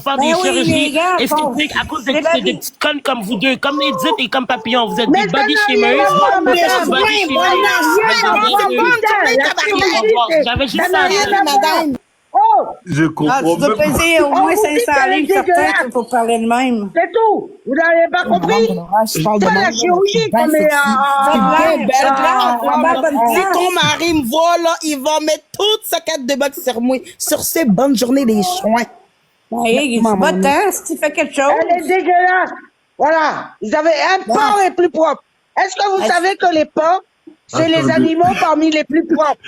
faire des chirurgies esthétiques à cause des petites connes comme vous deux, comme Edith et comme Papillon. Vous êtes des body shamers. J'avais juste ça à dire. Je comprends. Tu dois peser au moins 500 livres certains pour parler de même. C'est tout. Vous n'avez pas compris? C'est la chirurgie qu'on est Si ton mari me voit, là, il va mettre toute sa carte de boxe sur moi. Sur ces bonnes journées des soins. Oui, c'est pas temps si tu fais quelque chose. Elle est dégueulasse. Voilà. Vous avez un porc est plus propre. Est-ce que vous savez que les porcs, c'est les animaux parmi les plus propres?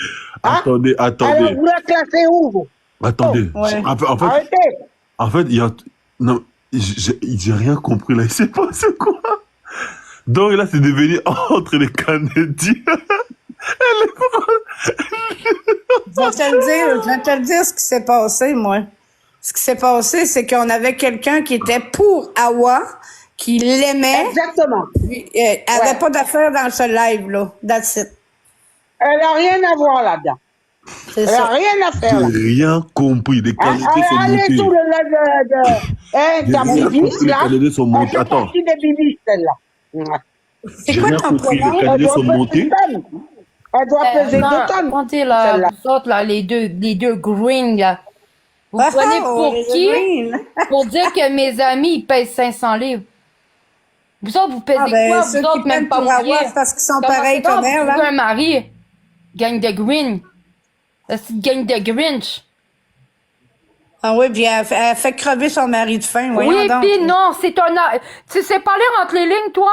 Hein? Attendez. Alors, vous la classez où, vous? Attendez. Arrêtez. En fait, il y a... Non, j'ai rien compris, là. Il s'est passé quoi? Donc là, c'est devenu entre les Canadiens. Je vais te le dire ce qui s'est passé, moi. Ce qui s'est passé, c'est qu'on avait quelqu'un qui était pour Awa, qui l'aimait. Exactement. Elle avait pas d'affaires dans ce live-là. That's it. Elle n'a rien à voir là-dedans. Elle n'a rien à faire là. J'ai rien compris. Les Canadiens sont Allez montés. sous le live de... ta bibis, là. Les Canadiens sont montés. Elle fait partie des bibis, celle-là. C'est quoi ton Les pronom? Canadiens sont montés. Elle doit peser 2 tonnes. Attendez, là, vous autres, là, les deux green, là. Vous prenez pour qui? Pour dire que mes amis, ils pèsent 500 livres. Vous autres, vous pesez quoi? Vous autres, même pas mouillés. C'est parce qu'ils sont pareils comme elle, là. là. Un mari. Gang de green. C'est une gang de Grinch. Ah oui, puis elle fait crever son mari de faim. Oui, puis non, c'est un... Tu sais pas lire entre les lignes, toi?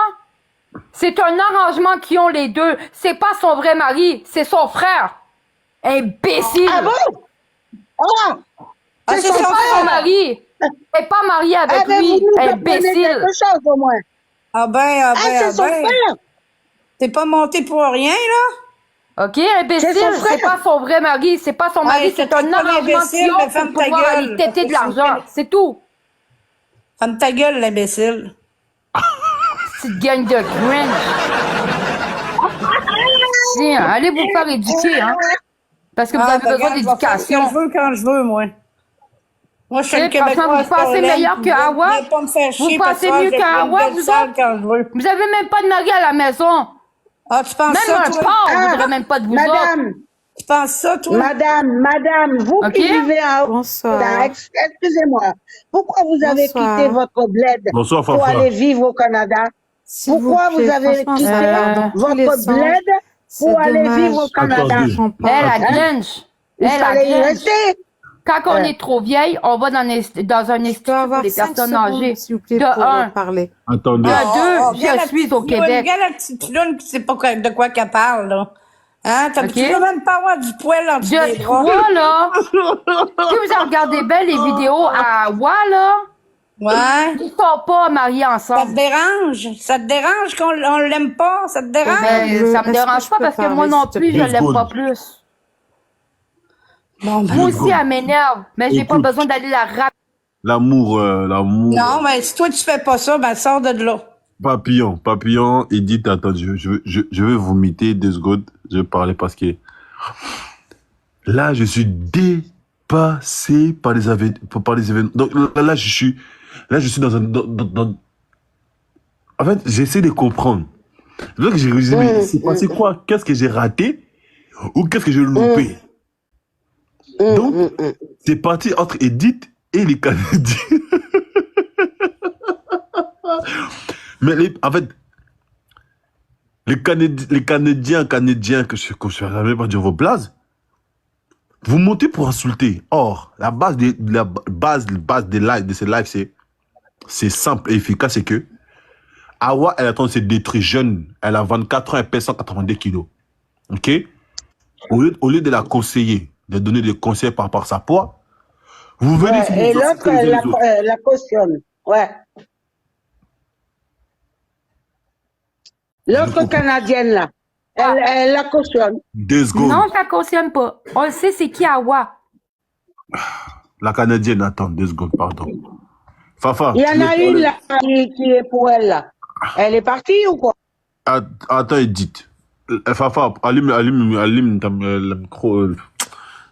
C'est un arrangement qu'ils ont les deux. C'est pas son vrai mari, c'est son frère. Imbécile! Ah bon? C'est son mari. Elle n'est pas mariée avec lui. Imbécile! quelque chose au moins. C'est son frère. T'es pas monté pour rien, là? OK, imbécile, c'est pas son vrai mari, c'est pas son mari, c'est un arrangement qu'ils ont pour pouvoir aller têter de l'argent. C'est tout. Ferme ta gueule, l'imbécile. Petite gang de Grinch. Tiens, allez vous faire éduquer, hein. Parce que vous avez besoin d'éducation. Je veux quand je veux, moi. Moi, je suis le Québécois. Vous pensez meilleur que Hawa? Vous pensez mieux qu'Hawa, vous autres? Vous avez même pas de mari à la maison. Ah, tu penses même ça, un porc ne voudrait même pas de vous autres. Tu penses ça, toi? Madame, vous qui vivez à Bonsoir. Excusez-moi. Pourquoi vous avez quitté votre bled pour aller vivre au Canada? Pourquoi vous avez quitté votre bled pour aller vivre au Canada? Elle a Grinch. Elle a Grinch. Quand on est trop vieille, on va dans un institut pour les personnes âgées. De un. Attendez. De deux, je suis au Québec. Regarde la petite clown qui sait pas de quoi qu'elle parle, là. Hein? Tu veux même pas avoir du poil en dessous des bras. Là. Si vous en regardez bien les vidéos à là. Ouais. Ils sont pas mariés ensemble. Ça te dérange? Ça te dérange qu'on l'aime pas? Ça te dérange? Ben, ça me dérange pas parce que moi non plus, je l'aime pas plus. Bon, moi aussi, elle m'énerve, mais j'ai pas besoin d'aller la rappeler. L'amour. Non, mais si toi tu fais pas ça, ben sors de là. Papillon, Edith, attends, je vais vomiter 2 secondes. Je vais parler parce que là, je suis dépassé par les événements. Donc là, je suis dans un... En fait, j'essaie de comprendre. C'est vrai que j'ai réalisé, mais c'est passé quoi? Qu'est-ce que j'ai raté? Ou qu'est-ce que j'ai loupé? Donc, c'est parti entre Edith et les Canadiens. Mais en fait, les Canadiens que je n'arrive pas à dire vos blazes, vous montez pour insulter. Or, la base des lives, de ces lives, c'est simple et efficace, c'est que Hawa, elle attend de se détruire jeune. Elle a 24 ans, elle pèse 182 kilos. OK? Au lieu de la conseiller, de donner des conseils par rapport à sa poids, vous venez... et l'autre, la cautionne. Ouais. L'autre Canadienne, là, elle la cautionne. 2 secondes. Non, ça cautionne pas. On le sait, c'est qui Hawa. La Canadienne, attends, 2 secondes, pardon. Fafa. Il y en a une, là, qui est pour elle, là. Elle est partie ou quoi? Attends, Edith. Fafa, allume le micro.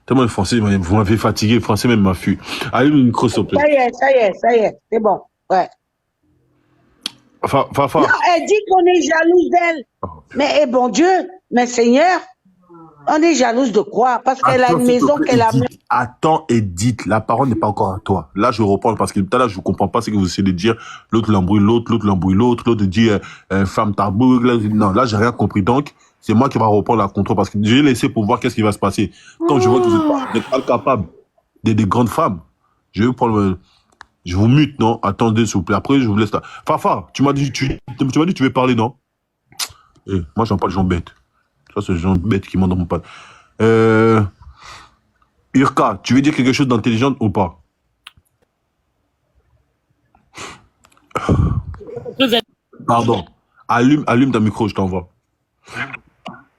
Tellement le français, vous m'avez fatigué, le français même m'a fui. Allez, le micro, s'il te plaît. Ça y est, c'est bon. Ouais. Fafa. Non, elle dit qu'on est jalouse d'elle. Mais bon Dieu, mais Seigneur, on est jalouse de quoi? Parce qu'elle a une maison qu'elle a... Attends, Edith, la parole n'est pas encore à toi. Là, je reprends parce que tout à l'heure, je ne comprends pas ce que vous essayez de dire. L'autre l'embrouille l'autre dit femme tabou. Non, là, j'ai rien compris. Donc, c'est moi qui va reprendre la contrôle parce que j'ai laissé pour voir qu'est-ce qui va se passer. Quand je vois que vous n'êtes pas capable d'être des grandes femmes, je vais prendre... Je vous mute, non? Attendez, s'il vous plaît. Après, je vous laisse là. Fafa, tu m'as dit tu veux parler, non? Moi, j'en parle, gens bêtes. Ça, c'est les gens bêtes qui m'ont dans mon pas. Urka, tu veux dire quelque chose d'intelligent ou pas? Pardon. Allume ta micro, je t'envoie.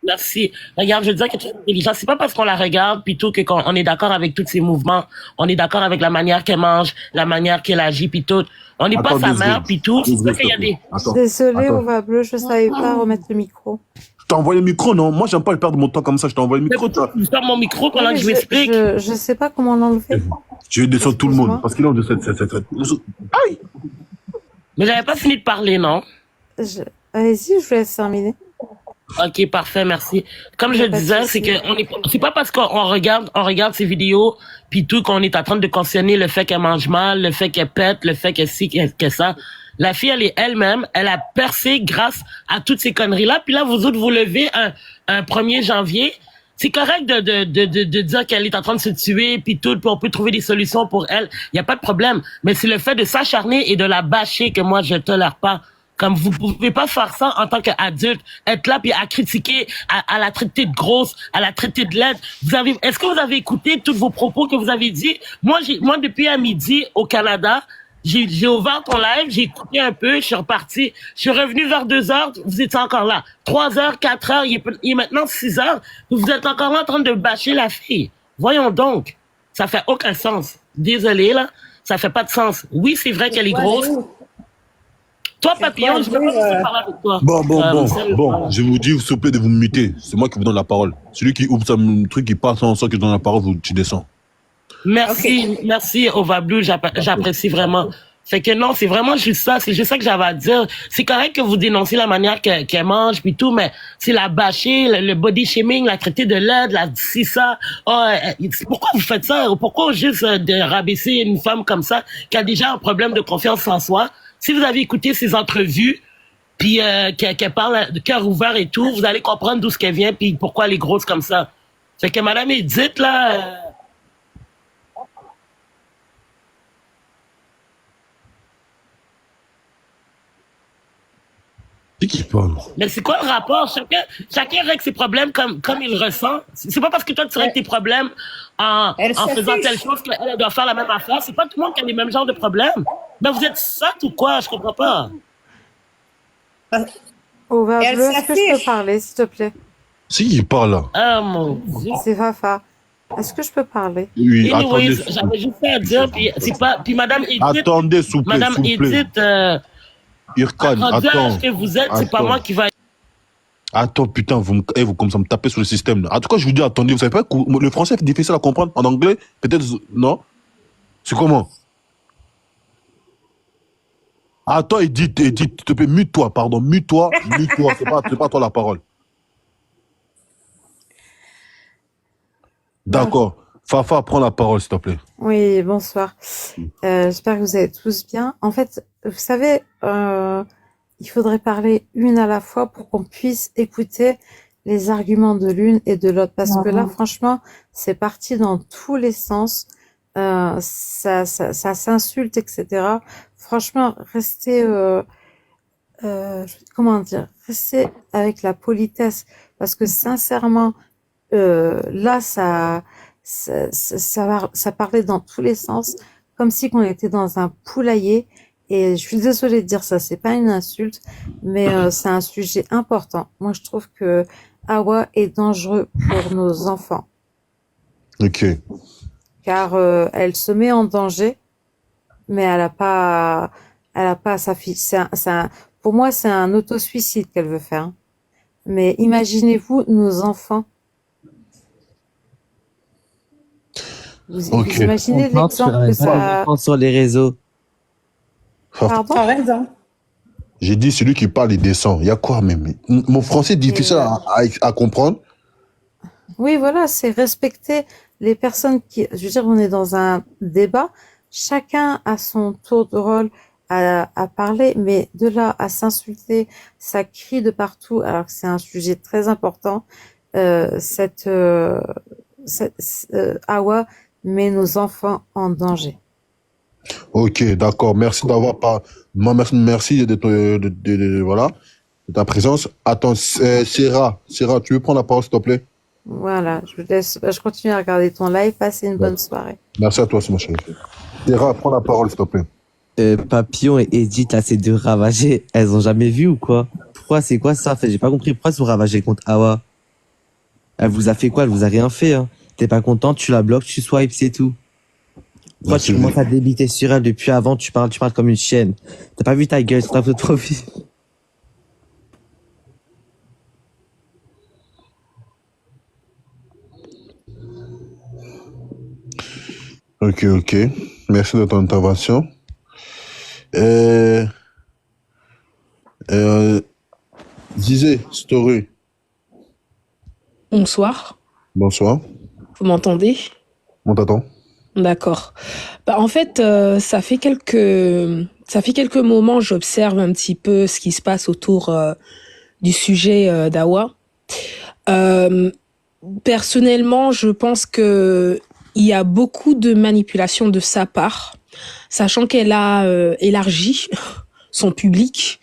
Merci. Regarde, je veux dire que tu es intelligent. C'est pas parce qu'on la regarde puis tout qu'on est d'accord avec tous ses mouvements. On est d'accord avec la manière qu'elle mange, la manière qu'elle agit puis tout. On n'est pas sa mère puis tout. C'est parce qu'il y a des... Désolée, Ova Bleu, je savais pas remettre le micro. Je t'ai envoyé le micro, non? Moi, j'aime pas le perdre mon temps comme ça. Je t'ai envoyé le micro. Tu sors mon micro pendant que je m'explique. Je sais pas comment l'enlever. Je vais descendre tout le monde. Parce qu'il est de cette... Aïe! Mais j'avais pas fini de parler, non? Allez-y, je vous laisse terminer. Ok, parfait, merci. Comme je disais, c'est pas parce qu'on regarde ces vidéos puis tout qu'on est en train de cautionner le fait qu'elle mange mal, le fait qu'elle pète, le fait qu'elle ci, qu'elle ça. La fille, elle est elle-même, elle a percé grâce à toutes ces conneries-là. Puis là, vous autres, vous levez un 1er janvier. C'est correct de dire qu'elle est en train de se tuer puis tout, puis on peut trouver des solutions pour elle. Il y a pas de problème. Mais c'est le fait de s'acharner et de la bâcher que moi, je tolère pas. Comme vous pouvez pas faire ça en tant qu'adulte, être là puis à critiquer, à la traiter de grosse, à la traiter de laide. Est-ce que vous avez écouté tous vos propos que vous avez dit? Moi depuis à midi au Canada, j'ai ouvert ton live, j'ai écouté un peu, je suis reparti. Je suis revenu vers 2h, vous étiez encore là. 3h, 4h, il est maintenant 6h, vous êtes encore là en train de bâcher la fille. Voyons donc. Ça fait aucun sens. Désolé, là. Ça fait pas de sens. Oui, c'est vrai qu'elle est grosse. Toi, Papillon, je veux pas parler avec toi. Bon. Je vous dis, s'il vous plaît, de vous muter. C'est moi qui vous donne la parole. Celui qui ouvre son truc, qui passe sans que je donne la parole, tu descends. Merci, Ova Blue, j'apprécie vraiment. Fait que non, c'est vraiment juste ça. C'est juste ça que j'avais à dire. C'est correct que vous dénoncez la manière qu'elle mange puis tout, mais c'est la bâcher, le body shaming, la traiter de laide, la si ça. Pourquoi vous faites ça? Pourquoi juste de rabaisser une femme comme ça qui a déjà un problème de confiance en soi? Si vous avez écouté ses entrevues, puis qu'elle parle de cœur ouvert et tout, vous allez comprendre d'où ce qu'elle vient puis pourquoi elle est grosse comme ça. Fait que Madame Edith, là... Qui parle? Mais c'est quoi le rapport? Chacun règle ses problèmes comme il ressent. C'est pas parce que toi tu règles tes problèmes en faisant telle chose qu'elle doit faire la même affaire. C'est pas tout le monde qui a les mêmes genres de problèmes. Mais vous êtes sotte ou quoi? Je comprends pas. Ova Bleu, est-ce que je peux parler, s'il te plaît? Si, il parle là. Ah mon Dieu. C'est Fafa. Est-ce que je peux parler? Oui, anyways, j'avais juste à dire, puis Madame Edith... Attendez, s'il vous plaît, Madame Edith... Irkan, attends. Que vous êtes, c'est pas moi qui va... Attends, putain, vous commencez à me taper sur le système. Là. En tout cas, je vous dis, attendez, vous savez pas que le français est difficile à comprendre. En anglais, peut-être, non? C'est comment? Attends, Edith, s'il te plaît, mute-toi, pardon, mute-toi, c'est pas toi la parole. D'accord. Fafa, prends la parole, s'il te plaît. Oui, bonsoir. J'espère que vous allez tous bien. En fait, vous savez, il faudrait parler une à la fois pour qu'on puisse écouter les arguments de l'une et de l'autre. Parce que là, franchement, c'est parti dans tous les sens. Ça s'insulte, etc. Franchement, restez, comment dire, restez avec la politesse. Parce que sincèrement, là, ça parlait dans tous les sens, comme si on était dans un poulailler. Et je suis désolée de dire ça, c'est pas une insulte, mais c'est un sujet important. Moi, je trouve que Awa est dangereux pour nos enfants. Ok. Car elle se met en danger, mais elle a pas sa fille. Pour moi, c'est un auto-suicide qu'elle veut faire. Mais imaginez-vous nos enfants. Vous Ok. imaginez l'exemple que ça... sur les réseaux. Pardon? T'as raison. J'ai dit celui qui parle, il descend. Il y a quoi même? Mon français est difficile à comprendre. Oui, voilà, c'est respecter les personnes qui... Je veux dire, on est dans un débat. Chacun a son tour de rôle à parler, mais de là à s'insulter, ça crie de partout, alors que c'est un sujet très important. Awa met nos enfants en danger. Ok, d'accord. Merci d'avoir pas. Merci voilà, de ta présence. Attends, Sarah, tu veux prendre la parole, s'il te plaît? Voilà, je continue à regarder ton live. Passez une bonne soirée. Merci à toi, c'est mon chéri. Sarah, prends la parole, s'il te plaît. Papillon et Edith, là, ces deux ravagées, elles ont jamais vu ou quoi? Pourquoi, c'est quoi ça? En fait, j'ai pas compris pourquoi elles sont ravagées contre Awa. Elle vous a fait quoi? Elle vous a rien fait, hein. T'es pas content, tu la bloques, tu swipes, c'est tout. Pourquoi tu commences à débiter sur elle depuis avant, tu parles comme une chienne. T'as pas vu ta gueule sur ta photo de profil? Ok. Merci de ton intervention. Disais, Story. Bonsoir. Bonsoir. Vous m'entendez? On t'attend. D'accord. En fait, ça fait quelques moments, j'observe un petit peu ce qui se passe autour du sujet d'Awa. Personnellement, je pense que il y a beaucoup de manipulation de sa part, sachant qu'elle a élargi son public.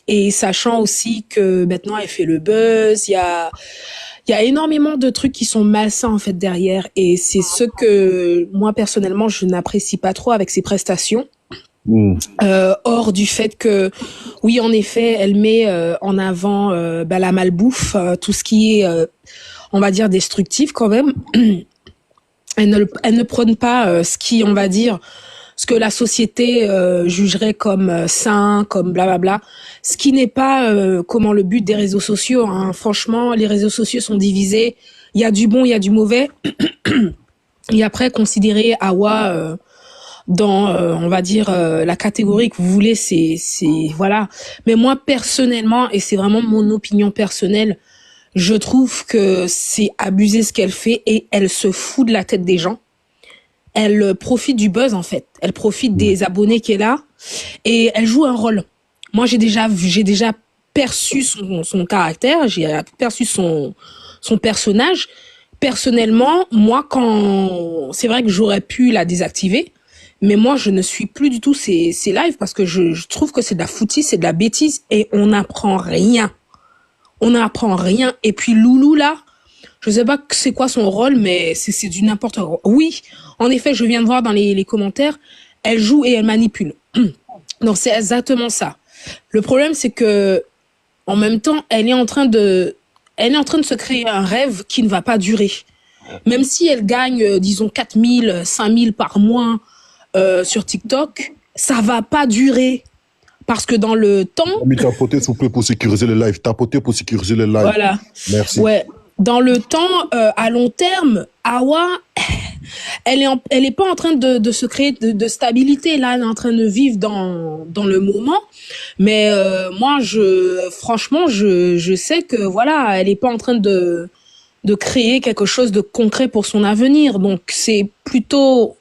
Et sachant aussi que maintenant elle fait le buzz, il y a énormément de trucs qui sont malsains en fait derrière, et c'est ce que moi personnellement je n'apprécie pas trop avec ses prestations. Hors du fait que oui, en effet, elle met en avant la malbouffe, tout ce qui est on va dire destructif quand même. Elle ne prône pas ce qui, on va dire, ce que la société jugerait comme sain, comme blablabla, ce qui n'est pas comment le but des réseaux sociaux, hein. Franchement, les réseaux sociaux sont divisés, il y a du bon, il y a du mauvais, et après considérer Awa dans on va dire la catégorie que vous voulez, c'est voilà. Mais moi personnellement, et c'est vraiment mon opinion personnelle, je trouve que c'est abusé ce qu'elle fait, et elle se fout de la tête des gens. Elle profite du buzz en fait. Elle profite des abonnés qu'elle a, et elle joue un rôle. Moi j'ai déjà perçu son caractère, j'ai perçu son personnage. Personnellement, moi quand c'est vrai que j'aurais pu la désactiver, mais moi je ne suis plus du tout ces lives, parce que je trouve que c'est de la foutise, c'est de la bêtise, et on n'apprend rien. On n'apprend rien. Et puis Loulou là, je sais pas c'est quoi son rôle, mais c'est du n'importe quoi. Oui, en effet, je viens de voir dans les commentaires, elle joue et elle manipule. Donc c'est exactement ça. Le problème, c'est que en même temps, elle est en train de se créer un rêve qui ne va pas durer. Même si elle gagne, disons 4 000, 5 000 par mois sur TikTok, ça va pas durer. Parce que dans le temps... Mais tapoter, s'il vous plaît, pour sécuriser le live. Tapoter pour sécuriser le live. Voilà. Merci. Ouais. Dans le temps, à long terme, Awa, elle est pas en train de se créer de stabilité. Là, elle est en train de vivre dans le moment. Mais moi, franchement, je sais que voilà, elle est pas en train de créer quelque chose de concret pour son avenir. Donc c'est plutôt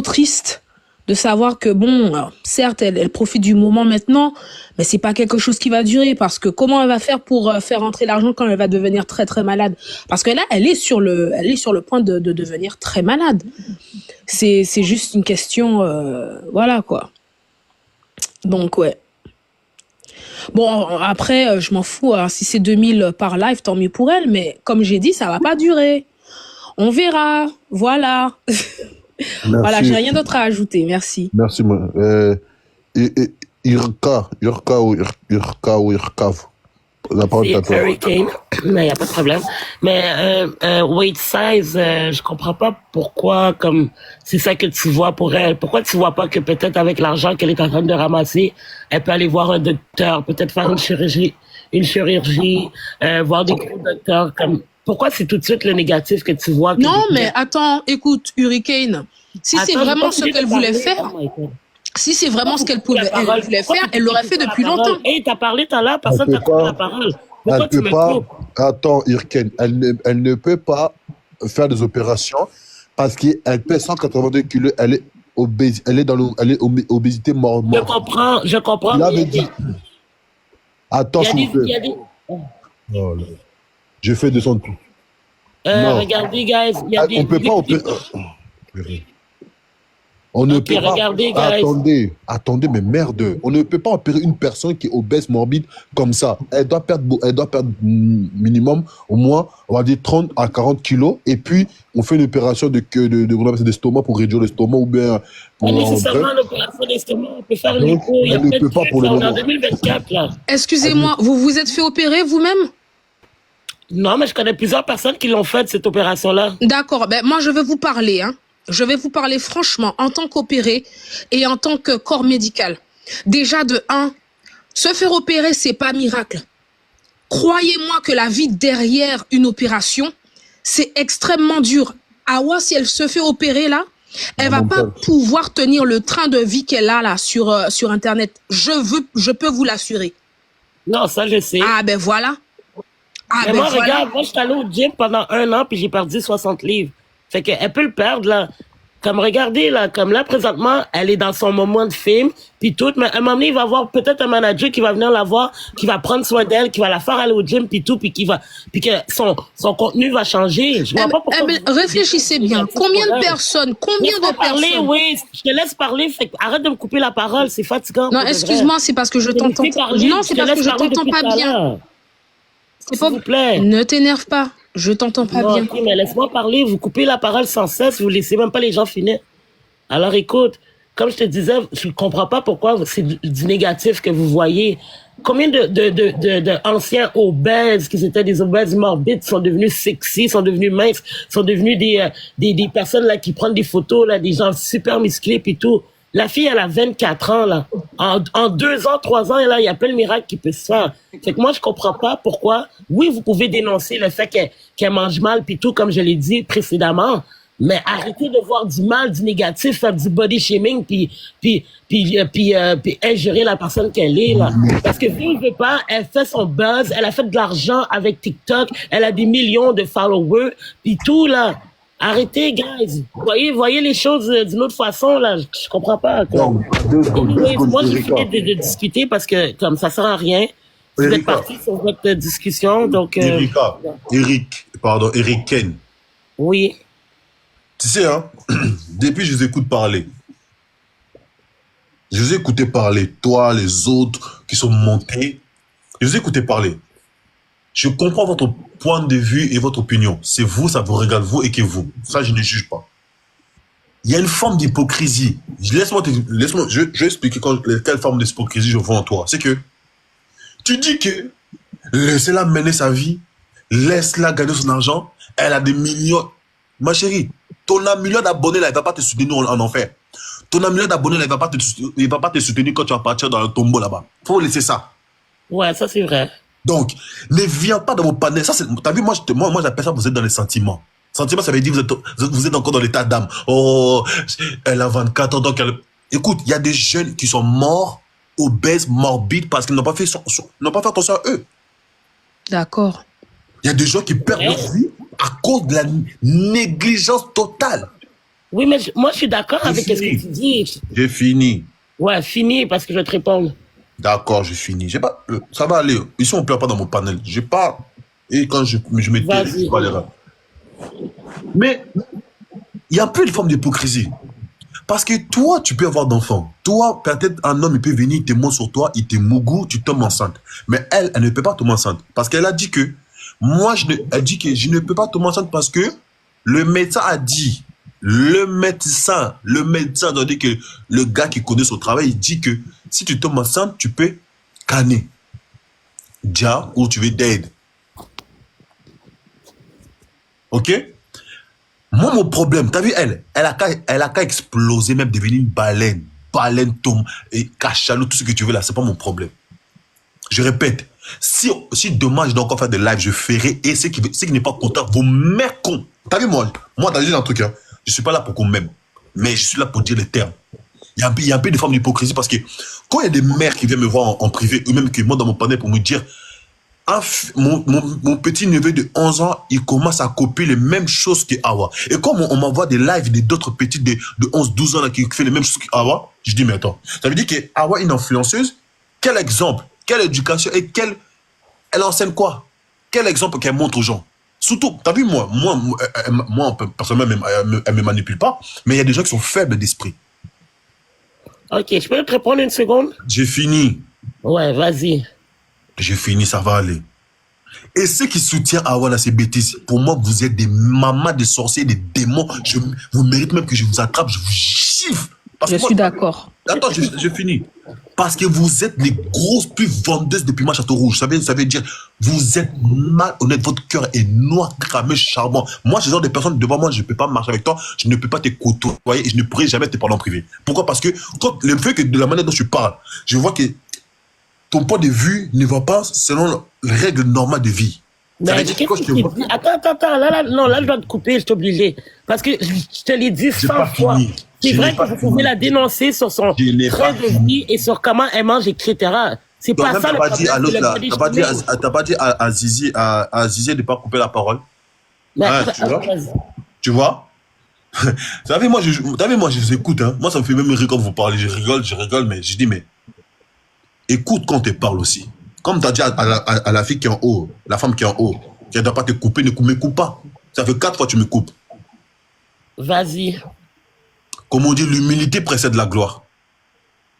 triste de savoir que bon, certes, elle profite du moment maintenant, mais c'est pas quelque chose qui va durer, parce que comment elle va faire pour faire rentrer l'argent quand elle va devenir très très malade? Parce que là, elle est sur le point de devenir très malade. C'est juste une question, voilà quoi. Donc ouais. Bon, après, je m'en fous, hein, si c'est 2000 par live, tant mieux pour elle, mais comme j'ai dit, ça va pas durer. On verra, voilà. Merci. Voilà, j'ai rien d'autre à ajouter, merci. Merci. Irka ou Irkav. La parole est à toi. Hurricane, mais y a pas de problème. Mais weight size, je comprends pas pourquoi, comme c'est ça que tu vois pour elle. Pourquoi tu vois pas que peut-être avec l'argent qu'elle est en train de ramasser, elle peut aller voir un docteur, peut-être faire une chirurgie, voir des gros docteurs comme Pourquoi c'est tout de suite le négatif que tu vois? Non, mais attends, écoute, Hurricane, si c'est vraiment ce qu'elle voulait faire, si c'est vraiment ce qu'elle voulait faire, elle l'aurait fait depuis longtemps. Et t'as parlé tout à l'heure, personne t'a pris la parole. Pourquoi tu me coupes? Attends, Hurricane, elle ne peut pas faire des opérations parce qu'elle pèse 182 kilos, elle est obèse, elle est obésité morbide. Je comprends. Il avait dit. Attends, s'il vous plaît. Oh, je fais 200 de tout. Regardez, guys. On ne peut pas opérer. On ne peut pas. Attendez, mais merde. On ne peut pas opérer une personne qui est obèse, morbide comme ça. Elle doit perdre minimum, au moins, on va dire 30 à 40 kilos. Et puis, on fait une opération d'estomac pour réduire l'estomac ou bien. Pas nécessairement l'opération d'estomac. On peut faire l'écho. Il y a peut-être pas pour le moment. En 2024, là. Excusez-moi, vous vous êtes fait opérer vous-même? Non, mais je connais plusieurs personnes qui l'ont fait, cette opération-là. D'accord. Ben, moi, je vais vous parler, hein. Je vais vous parler franchement en tant qu'opéré et en tant que corps médical. Déjà de 1, se faire opérer, c'est pas miracle. Croyez-moi que la vie derrière une opération, c'est extrêmement dur. Awa, si elle se fait opérer là, elle va pas pouvoir tenir le train de vie qu'elle a là sur Internet. Je peux vous l'assurer. Non, ça je sais. Ah ben voilà. Mais moi, regarde, moi je suis allé au gym pendant 1 an puis j'ai perdu 60 livres. Fait qu'elle peut le perdre, là. Comme, regardez, là, comme là, présentement, elle est dans son moment de film, puis tout, mais à un moment donné, il va y avoir peut-être un manager qui va venir la voir, qui va prendre soin d'elle, qui va la faire aller au gym, puis tout, puis que son contenu va changer. Je vois pas pourquoi. Réfléchissez bien. Combien de personnes? Oui, je te laisse parler, fait que arrête de me couper la parole, c'est fatigant. Non, excuse-moi, c'est parce que je t'entends. Non, c'est parce que je t'entends pas bien. S'il vous plaît. Ne t'énerve pas. Je t'entends pas bien. Okay, mais laisse-moi parler. Vous coupez la parole sans cesse. Vous laissez même pas les gens finir. Alors écoute, comme je te disais, je ne comprends pas pourquoi c'est du négatif que vous voyez. Combien de anciens obèses, qui étaient des obèses morbides, sont devenus sexy, sont devenus minces, sont devenus des personnes là qui prennent des photos, là, des gens super musclés et tout. La fille, elle a 24 ans, là. En 2 ans, 3 ans, là, il y a plein de miracles qui peuvent se faire. Fait que moi, je comprends pas pourquoi. Oui, vous pouvez dénoncer le fait qu'elle mange mal, puis tout, comme je l'ai dit précédemment. Mais arrêtez de voir du mal, du négatif, faire du body shaming, puis ingérer la personne qu'elle est, là. Parce que si elle veut pas, elle fait son buzz, elle a fait de l'argent avec TikTok, elle a des millions de followers, puis tout, là. Arrêtez, guys. Voyez les choses d'une autre façon, là. Je comprends pas. Non, moi, j'ai fini de discuter parce que, comme ça sert à rien. Vous êtes partis sur votre discussion, donc... Eric Ken. Oui. Tu sais, hein, depuis je vous écoute parler. Je vous ai écouté parler, toi, les autres qui sont montés. Je vous ai écouté parler. Je comprends votre point de vue et votre opinion. C'est vous, ça vous regarde, vous et que vous. Ça, je ne juge pas. Il y a une forme d'hypocrisie. Je vais expliquer quelle forme d'hypocrisie je vois en toi. C'est que tu dis que laissez-la mener sa vie, laisse-la gagner son argent, elle a des millions. Ma chérie, ton million d'abonnés, là, il ne va pas te soutenir en enfer. Ton million d'abonnés, là, il ne va pas te soutenir quand tu vas partir dans le tombeau là-bas. Il faut laisser ça. Ouais, ça c'est vrai. Donc, ne viens pas dans mon panel. Ça, t'as vu, moi j'appelle ça, vous êtes dans les sentiments. Sentiments, ça veut dire vous êtes encore dans l'état d'âme. Oh, elle a 24 ans, donc elle... Écoute, il y a des jeunes qui sont morts, obèses, morbides, parce qu'ils n'ont pas fait attention à eux. D'accord. Il y a des gens qui perdent leur vie à cause de la négligence totale. Oui, mais moi, je suis d'accord avec ce que tu dis. J'ai fini. Ouais, fini, parce que je vais te répondre. D'accord, j'ai fini. Ça va aller. Ici, on ne pleure pas dans mon panel. J'ai pas... Et quand je me tais, je parlerai. Mais il y a plus de forme d'hypocrisie. Parce que toi, tu peux avoir d'enfants. Toi, peut-être un homme, il peut venir, il te monte sur toi, il te mougou, tu tombes enceinte. Mais elle ne peut pas tomber enceinte. Parce qu'elle a dit que... elle dit que je ne peux pas tomber enceinte parce que le médecin a dit... Le médecin a dit que le gars qui connaît son travail, il dit que si tu tombes enceinte, tu peux canner. Dia ou tu veux d'aide. Ok? Moi, mon problème, t'as vu elle a qu'à exploser, même devenir une baleine. Baleine, tombe, et cachalot, tout ce que tu veux là, c'est pas mon problème. Je répète, Si demain je dois encore faire des lives, je ferai. Et ceux qui n'est pas content, vos mères con. T'as vu moi, t'as dit un truc, hein. Je suis pas là pour qu'on m'aime, mais je suis là pour dire les termes. Il y a un peu de forme d'hypocrisie parce que quand il y a des mères qui viennent me voir en privé, ou même qui montent dans mon panel pour me dire mon petit neveu de 11 ans, il commence à copier les mêmes choses que Awa. Et comme on m'envoie des lives d'autres petites de 11, 12 ans là, qui fait les mêmes choses qu'Awa, je dis mais attends, ça veut dire que Awa est une influenceuse. Quel exemple, quelle éducation et elle enseigne quoi? Quel exemple qu'elle montre aux gens? Surtout, t'as vu, moi, personnellement, elle me manipule pas, mais il y a des gens qui sont faibles d'esprit. Ok, je peux te répondre une seconde? J'ai fini. Ouais, vas-y. J'ai fini, ça va aller. Et ceux qui soutiennent Awa dans ces bêtises, pour moi, vous êtes des mamas, des sorciers, des démons. Vous méritez même que je vous attrape, je vous chiffre. Je suis d'accord. Attends, j'ai fini. Parce que vous êtes les grosses plus vendeuses depuis ma Château Rouge. Ça veut dire, vous êtes malhonnête, votre cœur est noir, cramé, charbon. Moi, ce genre de personnes devant moi, je ne peux pas marcher avec toi, je ne peux pas te côtoyer et je ne pourrai jamais te parler en privé. Pourquoi? Parce que quand le fait que de la manière dont tu parles, je vois que ton point de vue ne va pas selon les règles normales de vie. Mais attends, là, je dois te couper, je suis obligé. Parce que je te l'ai dit 100 fois. C'est vrai que vous pouvez la dénoncer sur son train de vie et sur comment elle mange, etc. C'est pas ça le problème. T'as pas dit à Zizi de ne pas couper la parole. Tu vois? Vous savez, moi, je vous écoute. Hein. Moi, ça me fait même rire quand vous parlez. Je rigole, mais je dis, mais écoute quand tu parles aussi. Comme tu as dit à la fille qui est en haut, la femme qui est en haut, qui ne doit pas te couper, ne me coupe pas. Ça fait 4 fois que tu me coupes. Vas-y. Comme on dit, l'humilité précède la gloire.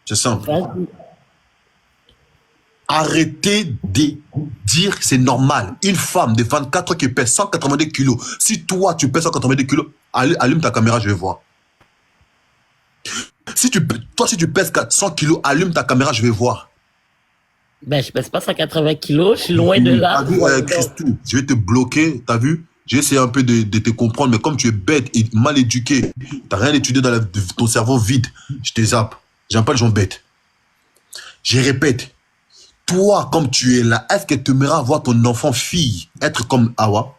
C'est simple. Arrêtez de dire que c'est normal. Une femme de 24 ans qui pèse 182 kilos. Si toi, tu pèses 182 kilos, allume ta caméra, je vais voir. Si tu pèses 100 kilos, allume ta caméra, je vais voir. Ben, je pèse pas 180 kilos, je suis loin de là. Christou, je vais te bloquer, t'as vu? J'ai essayé un peu de te comprendre, mais comme tu es bête et mal éduqué, t'as rien étudié dans ton cerveau vide, je te zappe. J'aime pas les gens bêtes. Je répète, toi, comme tu es là, est-ce que tu aimerais voir ton enfant fille être comme Awa?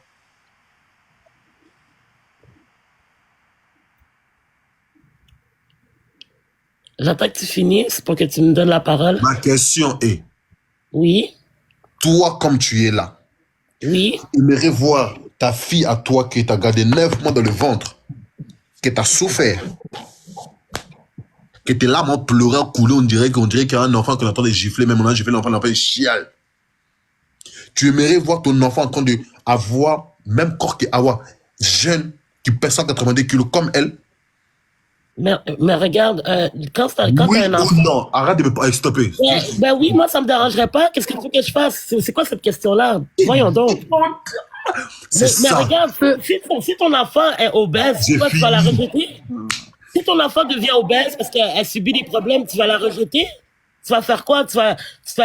J'attends que tu finisses pour que tu me donnes la parole. Ma question est... Oui. Toi, comme tu es là. Oui. Tu aimerais voir ta fille à toi qui t'a gardé 9 mois dans le ventre, qui t'a souffert, qui tes larmes ont pleuré, coulé, on dirait qu'il y a un enfant qui entend des gifler, même on a giflé l'enfant il chiale. Tu aimerais voir ton enfant en train d'avoir même corps qu'Awa, jeune, qui pèse 182 kilos comme elle. Mais regarde, quand oui t'as un enfant... non, arrête de me stopper. Ben oui, moi, ça me dérangerait pas. Qu'est-ce qu'il faut que je fasse? C'est quoi cette question-là? Voyons donc. Mais regarde, si ton enfant est obèse, tu vas la rejeter? Si ton enfant devient obèse parce qu'elle subit des problèmes, tu vas la rejeter? Tu vas faire quoi? Tu vas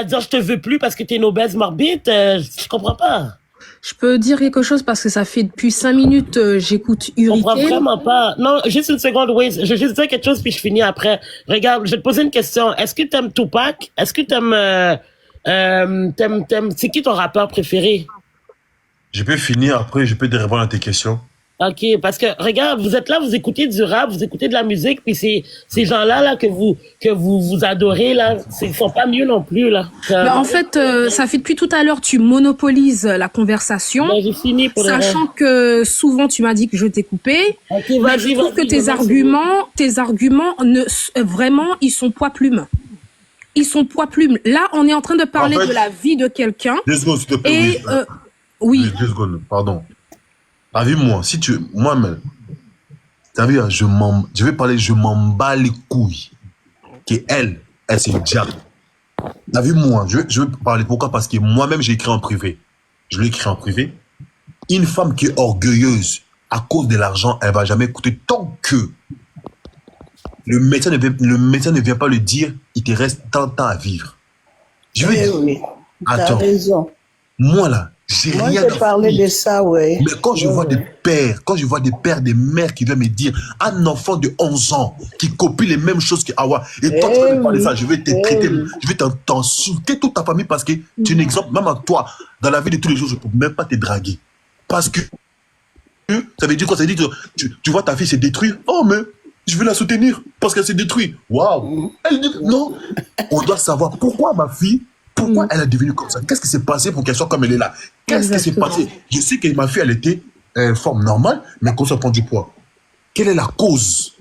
dire je te veux plus parce que t'es une obèse morbide? Je comprends pas. Je peux dire quelque chose parce que ça fait depuis 5 minutes j'écoute Hurricane. Je comprends vraiment pas. Non, juste une seconde, oui. Je vais juste dire quelque chose puis je finis après. Regarde, je vais te poser une question. Est-ce que t'aimes Tupac? Est-ce que c'est qui ton rappeur préféré? Je peux finir après, je peux te répondre à tes questions. Ok, parce que regarde, vous êtes là, vous écoutez du rap, vous écoutez de la musique, puis ces gens-là là que vous adorez là, ils sont pas mieux non plus là. Mais en fait, ça fait depuis tout à l'heure tu monopolises la conversation. Ben, j'ai fini pour sachant que souvent tu m'as dit que je t'ai coupé. Okay, mais je trouve que tes arguments vraiment ils sont poids plumes. Ils sont poids plumes. Là, on est en train de parler de la vie de quelqu'un. 2 secondes, s'il te plaît. Et oui. 2 secondes, pardon. T'as vu, moi-même, t'as vu, je vais parler, je m'en bats les couilles. Elle c'est le diable. T'as vu, moi, je vais parler, pourquoi? Parce que moi-même, j'ai écrit en privé. Je l'ai écrit en privé. Une femme qui est orgueilleuse, à cause de l'argent, elle va jamais écouter tant que le médecin ne vient pas lui dire, il te reste tant de temps à vivre. Je vais dire, oui, attends, raison. Moi, là, J'ai Moi, rien j'ai parlé de ça, ouais. Mais quand je vois des pères, des mères qui viennent me dire, un enfant de 11 ans qui copie les mêmes choses que Awa, et toi, tu vas me parler de ça, je vais te traiter, je vais t'insulter toute ta famille parce que tu es un exemple, même à toi, dans la vie de tous les jours, je ne peux même pas te draguer. Parce que, ça veut dire quoi? Ça veut dire que tu vois ta fille se détruire. Oh, mais je vais la soutenir parce qu'elle s'est détruite. Waouh! Elle dit, non, on doit savoir pourquoi ma fille, pourquoi elle est devenue comme ça? Qu'est-ce qui s'est passé pour qu'elle soit comme elle est là? Qu'est-ce qui s'est passé? Je sais que ma fille, elle était forme normale, mais qu'on se prend du poids. Quelle est la cause?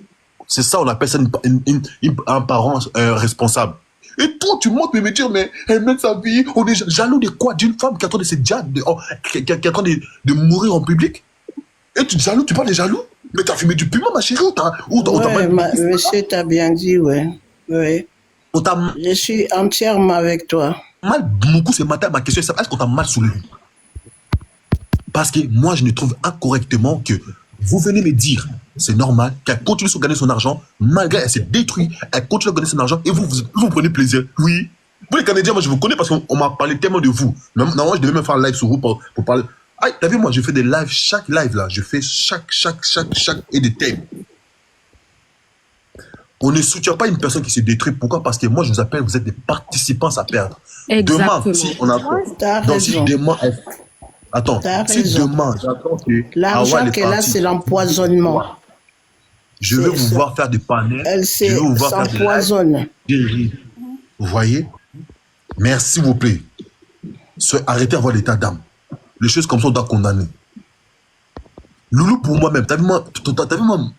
C'est ça, on appelle ça un parent responsable. Et toi, tu montes me dire, mais elle mène sa vie, on est jaloux de quoi? D'une femme qui est en train de se qui est en train de mourir en public? Et tu es jaloux, tu parles de jaloux? Mais t'as fumé du piment, ma chérie, monsieur, t'as bien dit, ouais. Ouais. Je suis entièrement avec toi. Mal, beaucoup ce matin, ma question est, est-ce qu'on t'a mal sous le lit? Parce que moi, je ne trouve incorrectement que vous venez me dire, c'est normal, qu'elle continue à gagner son argent, malgré elle s'est détruite, elle continue à gagner son argent, et vous prenez plaisir. Oui. Vous les Canadiens, moi je vous connais parce qu'on m'a parlé tellement de vous. Normalement, je devais même faire un live sur vous pour parler. Ah, t'as vu, moi, je fais des lives, chaque live là, je fais chaque et des thèmes. On ne soutient pas une personne qui se détruit. Pourquoi? Parce que moi, je vous appelle, vous êtes des participants à perdre. Exactement. Demain, si on a... Donc, si demain... Attends, si demain, j'attends que... L'argent qu'elle a, c'est l'empoisonnement. Je veux vous voir faire des panels. Elle s'empoisonne. Vous voyez? Merci, s'il vous plaît. Arrêtez d'avoir l'état d'âme. Les choses comme ça, on doit condamner. Loulou, pour moi-même, t'as vu moi,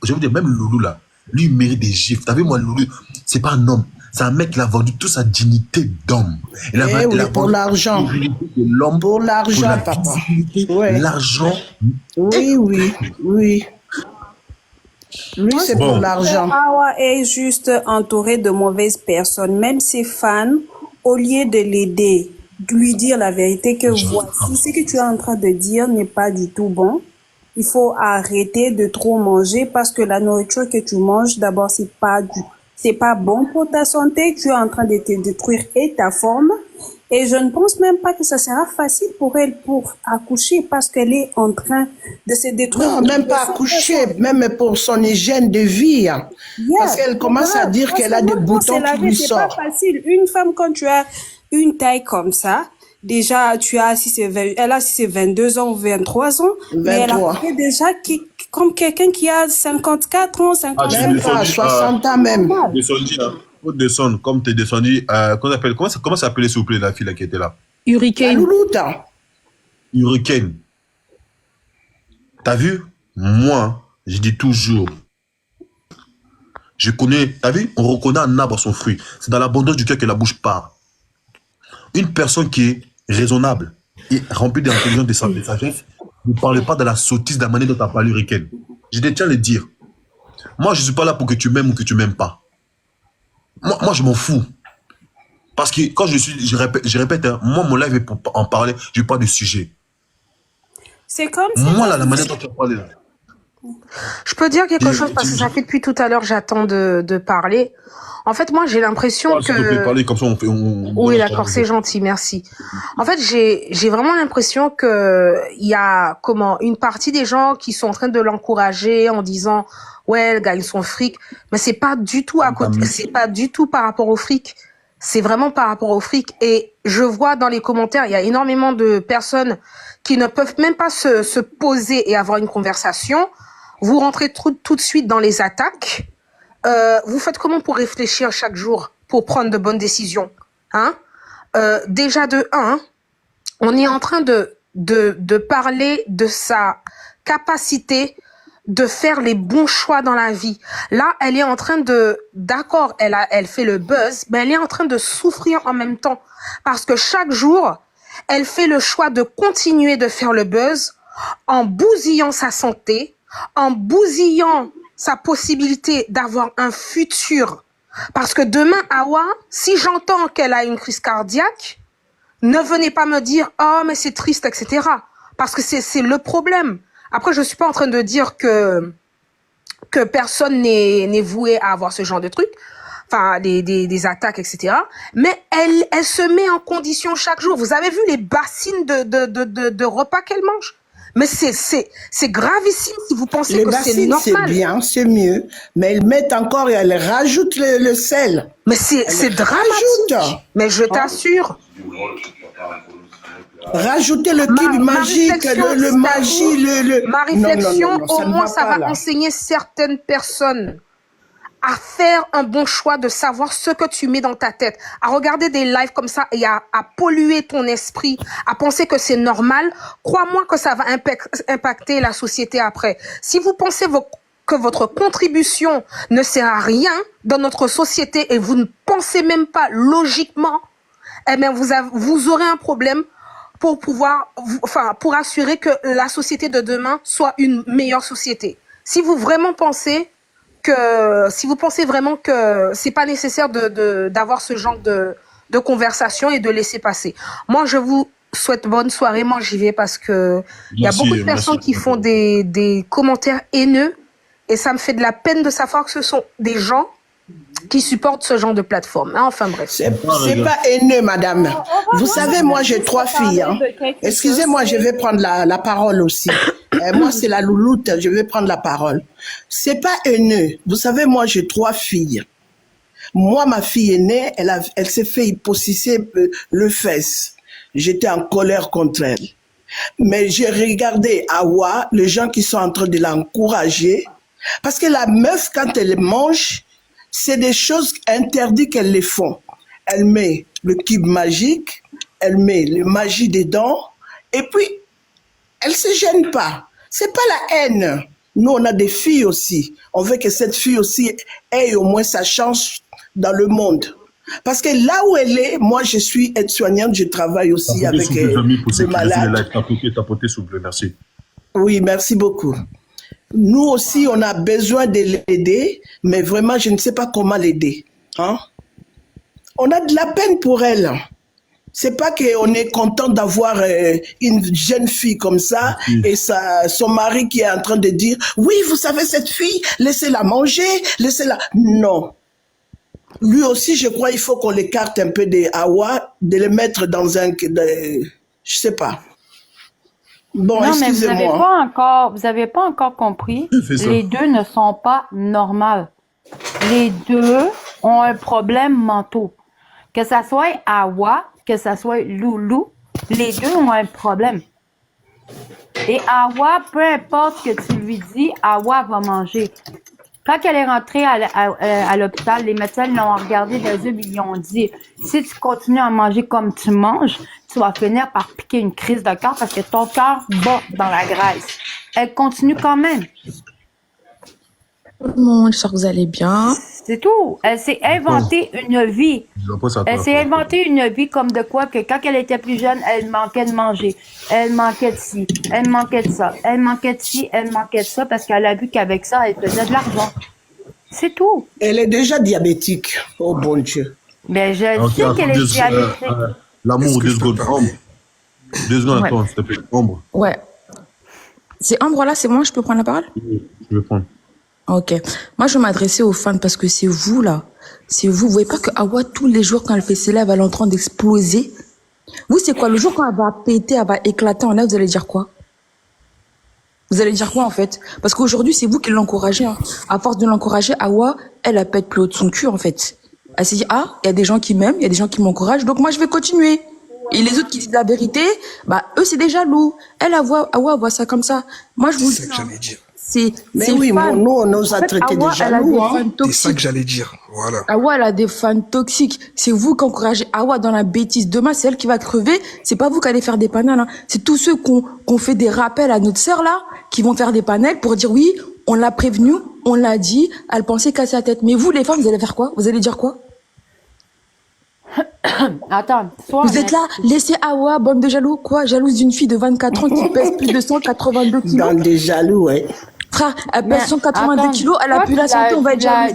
je veux dire, même Loulou là, lui, il mérite des gifles. T'as vu, moi, Loulou, c'est pas un homme. C'est un mec qui a vendu toute sa dignité d'homme. Il a vendu pour l'argent. Pour l'argent, papa. Ouais. L'argent. Oui. Lui, c'est pour l'argent. Awa est juste entouré de mauvaises personnes. Même ses fans, au lieu de l'aider, de lui dire la vérité que voici, ce que tu es en train de dire n'est pas du tout bon. Il faut arrêter de trop manger parce que la nourriture que tu manges, d'abord, c'est pas bon pour ta santé. Tu es en train de te détruire et ta forme. Et je ne pense même pas que ça sera facile pour elle pour accoucher parce qu'elle est en train de se détruire. Non, même pas accoucher, même pour son hygiène de vie. Parce qu'elle commence à dire qu'elle a des boutons qui lui sortent. C'est pas facile. Une femme, quand tu as une taille comme ça, déjà, tu as, elle a 22 ans ou 23 ans, 23. mais elle a fait déjà comme quelqu'un qui a 54 ans, 55 ans, 60 ans même. Faut descendre, comme tu es descendu, comment ça s'appelait, s'il vous plaît, la fille là, qui était là? Hurricane. Hurricane. T'as vu? Moi, je dis toujours, je connais, t'as vu? On reconnaît un arbre à son fruit. C'est dans l'abondance du cœur que la bouche part. Une personne qui est raisonnable et remplie d'intelligence, de sagesse, ne parle pas de la sottise de la manière dont tu as parlé, Hurricane. Je tiens à le dire. Moi, je ne suis pas là pour que tu m'aimes ou que tu ne m'aimes pas. Moi, je m'en fous. Parce que quand je répète, hein, moi, mon live est pour en parler, je n'ai pas de sujet. C'est comme ça. Moi, là, la manière dont tu as parlé, là. Je peux dire quelque chose parce que ça fait depuis tout à l'heure, j'attends de parler. En fait, moi, j'ai l'impression que... Parler, comme ça, oui, d'accord, c'est gentil, merci. En fait, j'ai vraiment l'impression que il y a une partie des gens qui sont en train de l'encourager en disant ouais, elle gagne son fric, mais c'est pas du tout à côté, c'est pas du tout par rapport au fric. C'est vraiment par rapport au fric. Et je vois dans les commentaires, il y a énormément de personnes qui ne peuvent même pas se poser et avoir une conversation. Vous rentrez tout de suite dans les attaques. Vous faites comment pour réfléchir chaque jour, pour prendre de bonnes décisions, hein? Déjà de 1, on est en train de parler de sa capacité de faire les bons choix dans la vie. Là, elle est en train d'accord, elle fait le buzz, mais elle est en train de souffrir en même temps. Parce que chaque jour, elle fait le choix de continuer de faire le buzz en bousillant sa santé, en bousillant sa possibilité d'avoir un futur. Parce que demain, Awa, si j'entends qu'elle a une crise cardiaque, ne venez pas me dire « Oh, mais c'est triste, etc. » Parce que c'est le problème. Après, je suis pas en train de dire que personne n'est voué à avoir ce genre de truc. enfin des attaques, etc. Mais elle se met en condition chaque jour. Vous avez vu les bassines de repas qu'elle mange? Mais c'est gravissime si vous pensez que c'est normal. C'est bien, c'est mieux. Mais elles mettent encore et elles rajoutent le sel. Mais c'est dramatique. Mais je t'assure. Rajouter le cube magique, le magie, Ma réflexion, au moins, ça va enseigner certaines personnes à faire un bon choix, de savoir ce que tu mets dans ta tête, à regarder des lives comme ça et à polluer ton esprit, à penser que c'est normal. Crois-moi que ça va impacter la société après. Si vous pensez que votre contribution ne sert à rien dans notre société et vous ne pensez même pas logiquement, eh bien, vous aurez un problème pour pour assurer que la société de demain soit une meilleure société. Si vous pensez vraiment que c'est pas nécessaire d'avoir ce genre de conversation et de laisser passer. Moi, je vous souhaite bonne soirée. Moi, j'y vais parce que il y a beaucoup de personnes qui font des commentaires haineux et ça me fait de la peine de savoir que ce sont des gens qui supportent ce genre de plateforme. Enfin bref. C'est pas haineux, madame. Vous savez, moi, j'ai 3 filles. Hein. Excusez-moi, je vais prendre la parole aussi. Moi, c'est la louloute, je vais prendre la parole. C'est pas haineux. Vous savez, moi, j'ai 3 filles. Moi, ma fille aînée, elle s'est fait hypocysser le fesse. J'étais en colère contre elle. Mais j'ai regardé Awa, les gens qui sont en train de l'encourager, parce que la meuf, quand elle mange, c'est des choses interdites qu'elles les font. Elle met le cube magique, elle met le magie dedans, et puis, elle se gêne pas. C'est pas la haine. Nous, on a des filles aussi. On veut que cette fille aussi ait au moins sa chance dans le monde. Parce que là où elle est, moi, je suis aide-soignante, je travaille aussi avec des malades. Tapotez, s'il vous plaît, merci. Oui, merci beaucoup. Nous aussi, on a besoin de l'aider, mais vraiment, je ne sais pas comment l'aider. Hein? On a de la peine pour elle. C'est pas qu'on est content d'avoir une jeune fille comme ça et son mari qui est en train de dire « Oui, vous savez, cette fille, laissez-la manger, laissez-la... » Non. Lui aussi, je crois, il faut qu'on l'écarte un peu des Awa, de les mettre dans un... je sais pas. Bon, non, mais excusez-moi. vous avez pas encore compris. Les deux ne sont pas normales. Les deux ont un problème mental. Que ça soit Awa, que ça soit Loulou, les deux ont un problème. Et Awa, peu importe ce que tu lui dis, Awa va manger. Quand elle est rentrée à l'hôpital, les médecins l'ont regardé dans les yeux et ils ont dit « Si tu continues à manger comme tu manges, tu vas finir par piquer une crise de cœur parce que ton cœur bat dans la graisse. » Elle continue quand même. Tout le monde, j'espère que vous allez bien. C'est tout. Elle s'est inventée une vie. Elle s'est inventée une vie comme de quoi que quand elle était plus jeune, elle manquait de manger. Elle manquait de ci. Elle manquait de ça. Elle manquait de ci. Elle manquait de ça parce qu'elle a vu qu'avec ça, elle faisait de l'argent. C'est tout. Elle est déjà diabétique. Oh bon Dieu. Mais je sais qu'elle est diabétique. L'amour, 2 secondes. Ambre. 2 secondes, attends, s'il te plaît. Ambre. Ouais. C'est Ambre là, c'est moi, je peux prendre la parole? Je vais prendre. Ok. Moi, je vais m'adresser aux fans parce que c'est vous, là. C'est vous. Vous voyez pas que Awa, tous les jours, quand elle fait ses lives, elle est en train d'exploser. Vous, c'est quoi? Le jour quand elle va péter, elle va éclater en live, vous allez dire quoi? Vous allez dire quoi, en fait? Parce qu'aujourd'hui, c'est vous qui l'encouragez, hein. À force de l'encourager, Awa, elle pète plus haut de son cul, en fait. Elle s'est dit, ah, il y a des gens qui m'aiment, il y a des gens qui m'encouragent, donc moi, je vais continuer. Et les autres qui disent la vérité, bah, eux, c'est des jaloux. Awa voit ça comme ça. Moi, je vous dis. C'est ça que j'allais dire. Mais oui, nous, on nous a traités de jaloux. C'est ça que j'allais dire. Voilà. Awa, elle a des fans toxiques. C'est vous qui encouragez Awa dans la bêtise. Demain, c'est elle qui va crever. C'est pas vous qui allez faire des panels. Hein. C'est tous ceux qu'on fait des rappels à notre sœur, là, qui vont faire des panels pour dire oui, on l'a prévenue, on l'a dit, elle pensait casser la tête. Mais vous, les femmes, vous allez faire quoi? Vous allez dire quoi? Attends, vous êtes là, laissez Awa, bande de jaloux. Quoi? Jalouse d'une fille de 24 ans qui pèse plus de 182 kilos? Bande de jaloux, ouais. Frère, elle pèse 182 kilos, elle a plus la santé, on va être jalouse.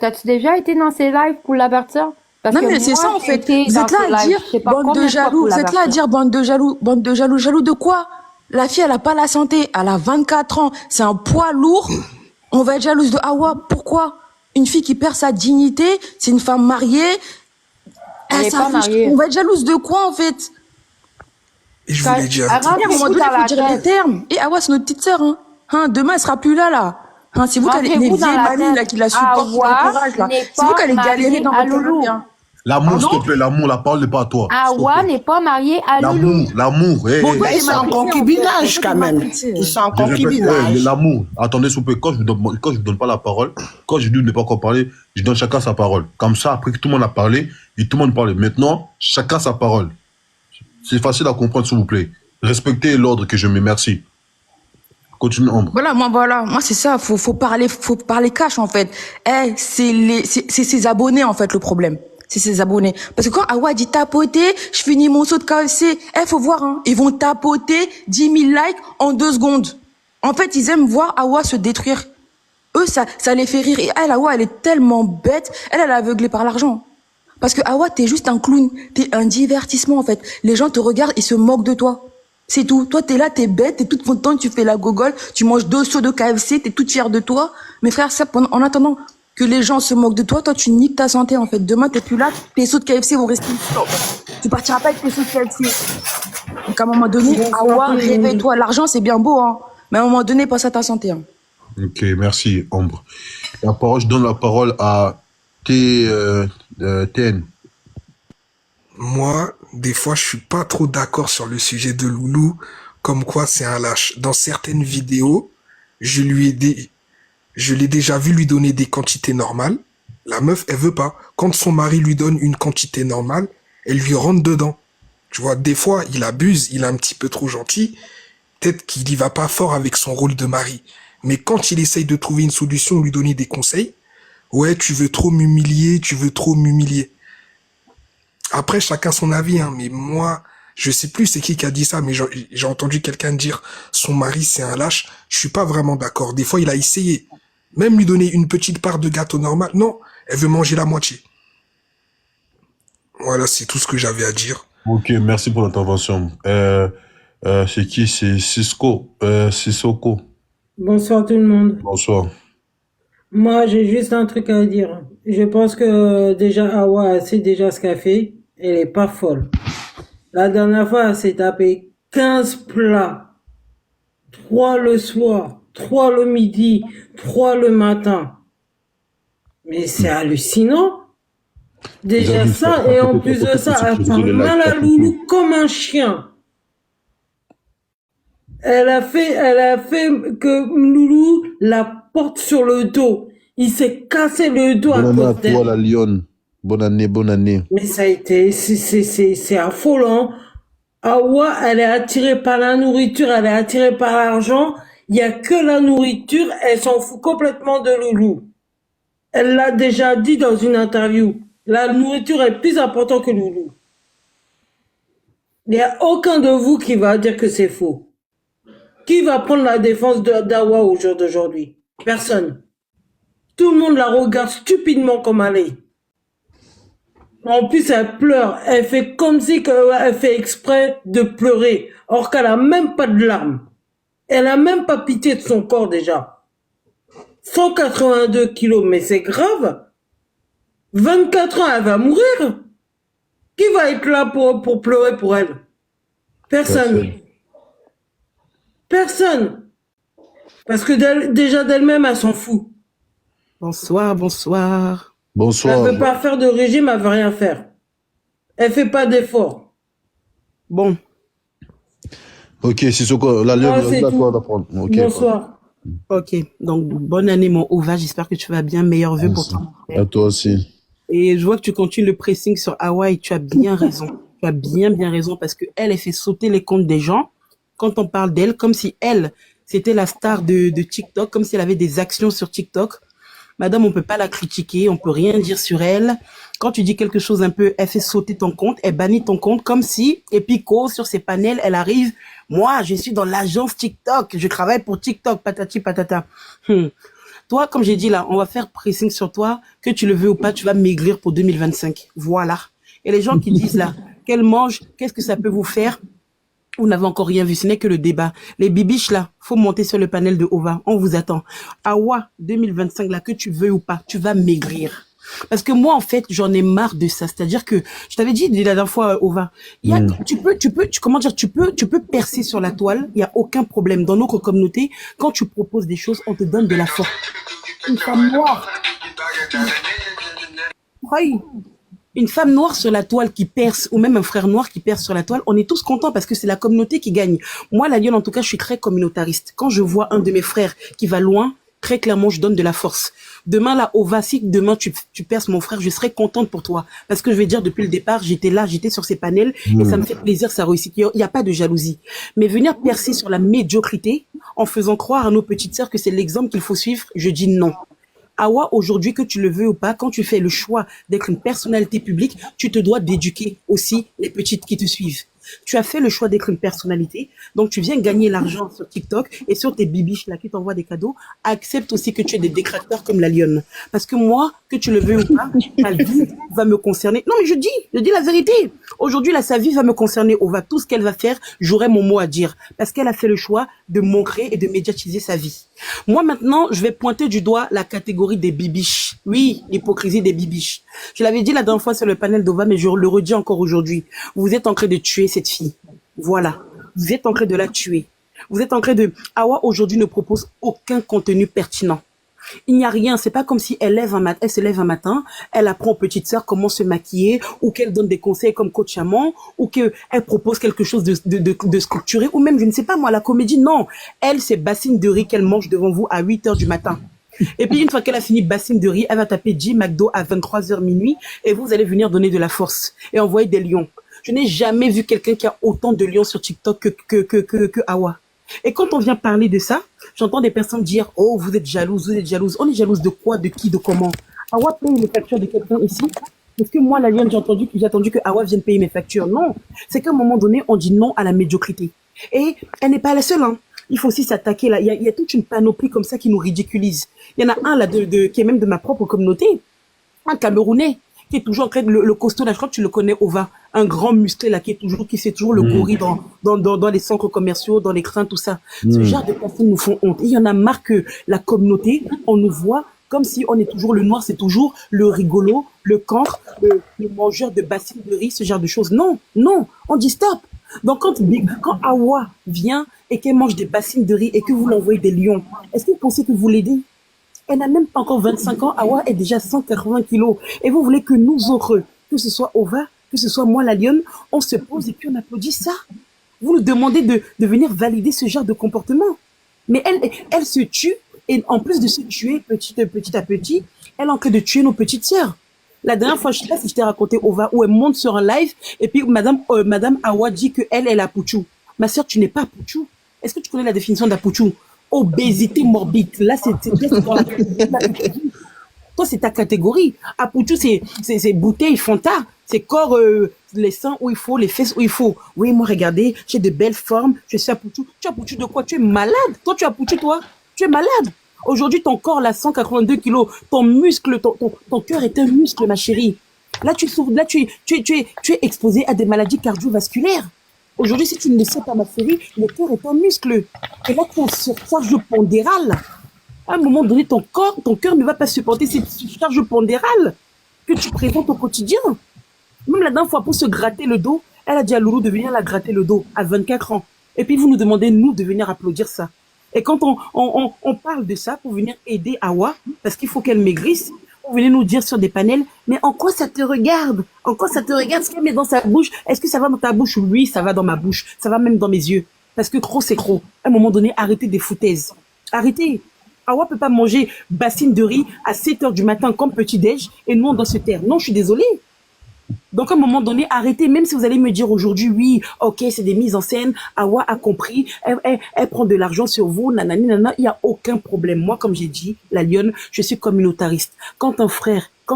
T'as-tu déjà été dans ses lives pour l'avertir? Non, mais c'est ça, en fait. Vous êtes là à dire, bande de jaloux. Vous êtes là à dire, bande de jaloux. Bande de jaloux. Jaloux de quoi? La fille, elle a pas la santé. Elle a 24 ans. C'est un poids lourd. On va être jalouse de Awa. Pourquoi? Une fille qui perd sa dignité, c'est une femme mariée. Elle est pas mariée. On va être jalouse de quoi, en fait? Et je voulais dire... À un moment donné, il faut dire les termes. Et Awa, c'est notre petite sœur. Demain, elle sera plus là. C'est vous qui allez... Les vieilles mamies là, qui la supportent, qui l'encouragent. C'est vous qui allez galérer dans votre Loulou. L'amour, s'il te plaît, l'amour, la parole n'est pas à toi. Awa n'est pas mariée à Loulou. L'amour. Ils sont en concubinage quand même. Ils sont en concubinage. L'amour. Attendez, s'il vous plaît, quand je ne donne pas la parole, quand je dis de ne pas encore parler, je donne chacun sa parole. Comme ça, après que tout le monde a parlé, et tout le monde parle. Maintenant, chacun sa parole. C'est facile à comprendre, s'il vous plaît. Respectez l'ordre que je mets. Merci. Continue, Ambre. Moi, c'est ça. Faut parler cash, en fait. C'est ses abonnés, en fait, le problème. C'est ses abonnés. Parce que quand Awa dit tapoter, je finis mon saut de KFC. Faut voir, ils vont tapoter 10 000 likes en 2 secondes. En fait, ils aiment voir Awa se détruire. Eux, ça les fait rire. Et Awa, elle est tellement bête. Elle est aveuglée par l'argent. Parce que Awa, t'es juste un clown. T'es un divertissement, en fait. Les gens te regardent, ils se moquent de toi. C'est tout. Toi, t'es là, t'es bête, t'es toute contente, tu fais la gogole, tu manges 2 sauts de KFC, t'es toute fière de toi. Mais frère, ça, en attendant que les gens se moquent de toi, toi, tu niques ta santé, en fait. Demain, t'es plus là, tes sauts de KFC vont rester ici. Tu partiras pas avec tes sauts de KFC. Donc, à un moment donné, Awa, réveille-toi. L'argent, c'est bien beau, mais à un moment donné, pense à ta santé. Ok, merci, Ambre. Je donne la parole à TN. Moi, des fois, je suis pas trop d'accord sur le sujet de Loulou, comme quoi c'est un lâche. Dans certaines vidéos, je l'ai déjà vu lui donner des quantités normales. La meuf, elle veut pas. Quand son mari lui donne une quantité normale, elle lui rentre dedans. Tu vois, des fois, il abuse, il est un petit peu trop gentil. Peut-être qu'il y va pas fort avec son rôle de mari. Mais quand il essaye de trouver une solution, lui donner des conseils, ouais, tu veux trop m'humilier. Après, chacun son avis, mais moi, je sais plus c'est qui a dit ça, mais j'ai entendu quelqu'un dire son mari c'est un lâche. Je suis pas vraiment d'accord. Des fois, il a essayé. Même lui donner une petite part de gâteau normal. Non, elle veut manger la moitié. Voilà, c'est tout ce que j'avais à dire. Ok, merci pour l'intervention. C'est qui? C'est Sissoko. Bonsoir tout le monde. Bonsoir. Moi, j'ai juste un truc à dire. Je pense que déjà Awa sait déjà ce qu'elle fait. Elle est pas folle. La dernière fois, elle s'est tapé 15 plats. 3 le soir, 3 le midi, 3 le matin. Mais c'est hallucinant. Déjà ça, et en plus de ça, elle parle mal à Loulou comme un chien. Elle a fait que Loulou la porte sur le dos. Il s'est cassé le dos à cause d'elle. Bonne année à toi, la lionne. Bonne année. Mais ça a été, c'est affolant. Awa, elle est attirée par la nourriture, elle est attirée par l'argent. Il y a que la nourriture, elle s'en fout complètement de Loulou. Elle l'a déjà dit dans une interview. La nourriture est plus importante que Loulou. Il n'y a aucun de vous qui va dire que c'est faux. Qui va prendre la défense d'Awa au jour d'aujourd'hui? Personne. Tout le monde la regarde stupidement comme elle est. En plus, elle pleure. Elle fait comme si elle fait exprès de pleurer. Or qu'elle a même pas de larmes. Elle a même pas pitié de son corps déjà. 182 kilos, mais c'est grave. 24 ans, elle va mourir. Qui va être là pour pleurer pour elle? Personne. Parce que déjà d'elle-même, elle s'en fout. Bonsoir. Bonsoir. Elle veut pas faire de régime, elle veut rien faire. Elle fait pas d'effort. Bon. Ok, Sissoko, la lionne, là, toi d'apprendre. Okay. Bonsoir. Ok, donc bonne année mon Ova, j'espère que tu vas bien, meilleurs vœux pour toi. À toi aussi. Et je vois que tu continues le pressing sur Awa et tu as bien raison. Tu as bien raison parce que elle fait sauter les comptes des gens quand on parle d'elle, comme si elle, c'était la star de TikTok, comme si elle avait des actions sur TikTok. Madame, on peut pas la critiquer, on peut rien dire sur elle. Quand tu dis quelque chose un peu, elle fait sauter ton compte, elle bannit ton compte, comme si, et Pico, sur ses panels, elle arrive, moi, je suis dans l'agence TikTok, je travaille pour TikTok, patati patata. Toi, comme j'ai dit là, on va faire pressing sur toi, que tu le veux ou pas, tu vas maigrir pour 2025. Voilà. Et les gens qui disent là, qu'elle mange, qu'est-ce que ça peut vous faire? Vous n'avez encore rien vu, ce n'est que le débat. Les bibiches là, faut monter sur le panel de Ova, on vous attend. Awa 2025 là, que tu veux ou pas, tu vas maigrir. Parce que moi en fait, j'en ai marre de ça. C'est-à-dire que je t'avais dit la dernière fois, Ova, tu peux percer sur la toile, il y a aucun problème. Dans notre communauté, quand tu proposes des choses, on te donne de la force. Une femme noire. Oui. Une femme noire sur la toile qui perce, ou même un frère noir qui perce sur la toile, on est tous contents parce que c'est la communauté qui gagne. Moi, la lionne, en tout cas, je suis très communautariste. Quand je vois un de mes frères qui va loin, très clairement, je donne de la force. Demain, là, Ova, si demain tu perces mon frère, je serai contente pour toi. Parce que je vais dire, depuis le départ, j'étais là, j'étais sur ces panels, et ça me fait plaisir, ça réussit. Il n'y a pas de jalousie. Mais venir percer sur la médiocrité, en faisant croire à nos petites sœurs que c'est l'exemple qu'il faut suivre, je dis non. Awa, aujourd'hui, que tu le veux ou pas, quand tu fais le choix d'être une personnalité publique, tu te dois d'éduquer aussi les petites qui te suivent. Tu as fait le choix d'être une personnalité, donc tu viens gagner l'argent sur TikTok et sur tes bibiches là qui t'envoient des cadeaux. Accepte aussi que tu aies des détracteurs comme la lionne. Parce que moi, que tu le veux ou pas, ta vie va me concerner. Non mais je dis la vérité. Aujourd'hui, là, sa vie va me concerner. Tout ce qu'elle va faire, j'aurai mon mot à dire. Parce qu'elle a fait le choix de montrer et de médiatiser sa vie. Moi maintenant, je vais pointer du doigt la catégorie des bibiches. Oui, l'hypocrisie des bibiches. Je l'avais dit la dernière fois sur le panel d'Ova, mais je le redis encore aujourd'hui. Vous êtes en train de tuer cette fille. Voilà. Vous êtes en train de la tuer. Vous êtes en train de... Awa aujourd'hui ne propose aucun contenu pertinent. Il n'y a rien. C'est pas comme si elle se lève un matin, elle apprend aux petites sœurs comment se maquiller, ou qu'elle donne des conseils comme coach amant, ou qu'elle propose quelque chose de structuré, ou même, je ne sais pas moi, la comédie. Non. Elle, c'est bassine de riz qu'elle mange devant vous à 8h du matin. Et puis, une fois qu'elle a fini bassine de riz, elle va taper J McDo à 23h minuit, et vous allez venir donner de la force et envoyer des lions. Je n'ai jamais vu quelqu'un qui a autant de lions sur TikTok que Awa. Et quand on vient parler de ça, j'entends des personnes dire « Oh, vous êtes jalouse, vous êtes jalouse. » On est jalouse de quoi, de qui, de comment? Awa paye les factures de quelqu'un ici. Est-ce que moi, la lionne, j'ai attendu que Awa vienne payer mes factures? Non. C'est qu'à un moment donné, on dit non à la médiocrité. Et elle n'est pas la seule, hein. Il faut aussi s'attaquer là. Il y a toute une panoplie comme ça qui nous ridiculise. Il y en a un là qui est même de ma propre communauté, un Camerounais qui est toujours en train de le costaud là. Je crois que tu le connais, Ova, un grand musclé là qui fait toujours le gorille dans les centres commerciaux, dans les trains, tout ça. Ce genre de personnes nous font honte. Et il y en a marre que la communauté, on nous voit comme si on est toujours le noir, c'est toujours le rigolo, le cancre, le mangeur de bassines de riz, ce genre de choses. Non, on dit stop. Donc quand Awa vient et qu'elle mange des bassines de riz et que vous l'envoyez des lions, est-ce que vous pensez que vous l'aidez? Elle n'a même pas encore 25 ans, Awa est déjà 180 kilos. Et vous voulez que nous autres, que ce soit Ova, que ce soit moi la lionne, on se pose et puis on applaudit ça? Vous nous demandez de venir valider ce genre de comportement. Mais elle se tue, et en plus de se tuer petit à petit, elle est en train de tuer nos petites sœurs. La dernière fois, je sais pas si je t'ai raconté Ova, où elle monte sur un live, et puis Madame Awa dit que elle est Apuchou. Ma sœur, tu n'es pas Apuchou. Est-ce que tu connais la définition d'Apuchou? Obésité morbide. Là, c'est dans la catégorie. Toi, c'est ta catégorie. Apuchou, c'est bouteille Fanta. C'est corps, les seins où il faut, les fesses où il faut. Oui, moi, regardez, j'ai de belles formes. Je suis Apuchou. Tu es Apuchou de quoi? Tu es malade. Toi, tu es Apuchou, toi. Tu es malade. Aujourd'hui, ton corps, là, 182 kilos, ton muscle, ton cœur est un muscle, ma chérie. Là, tu es exposé à des maladies cardiovasculaires. Aujourd'hui, si tu ne le sais pas, ma chérie, le cœur est un muscle. Et là, tu es en surcharge pondérale. À un moment donné, ton cœur ne va pas supporter cette surcharge pondérale que tu présentes au quotidien. Même la dernière fois, pour se gratter le dos, elle a dit à Loulou de venir la gratter le dos à 24 ans. Et puis, vous nous demandez, nous, de venir applaudir ça. Et quand on parle de ça pour venir aider Awa, parce qu'il faut qu'elle maigrisse, vous venez nous dire sur des panels, mais en quoi ça te regarde? En quoi ça te regarde ce qu'elle met dans sa bouche? Est-ce que ça va dans ta bouche? Oui, ça va dans ma bouche. Ça va même dans mes yeux. Parce que trop, c'est trop. À un moment donné, arrêtez des foutaises. Arrêtez. Awa peut pas manger bassine de riz à 7h du matin comme petit-déj et nous, on doit se taire. Non, je suis désolée. Donc, à un moment donné, arrêtez, même si vous allez me dire aujourd'hui, oui, ok, c'est des mises en scène, Awa a compris, elle prend de l'argent sur vous, nanani, nanana, il n'y a aucun problème. Moi, comme j'ai dit, la lionne, je suis communautariste. Quand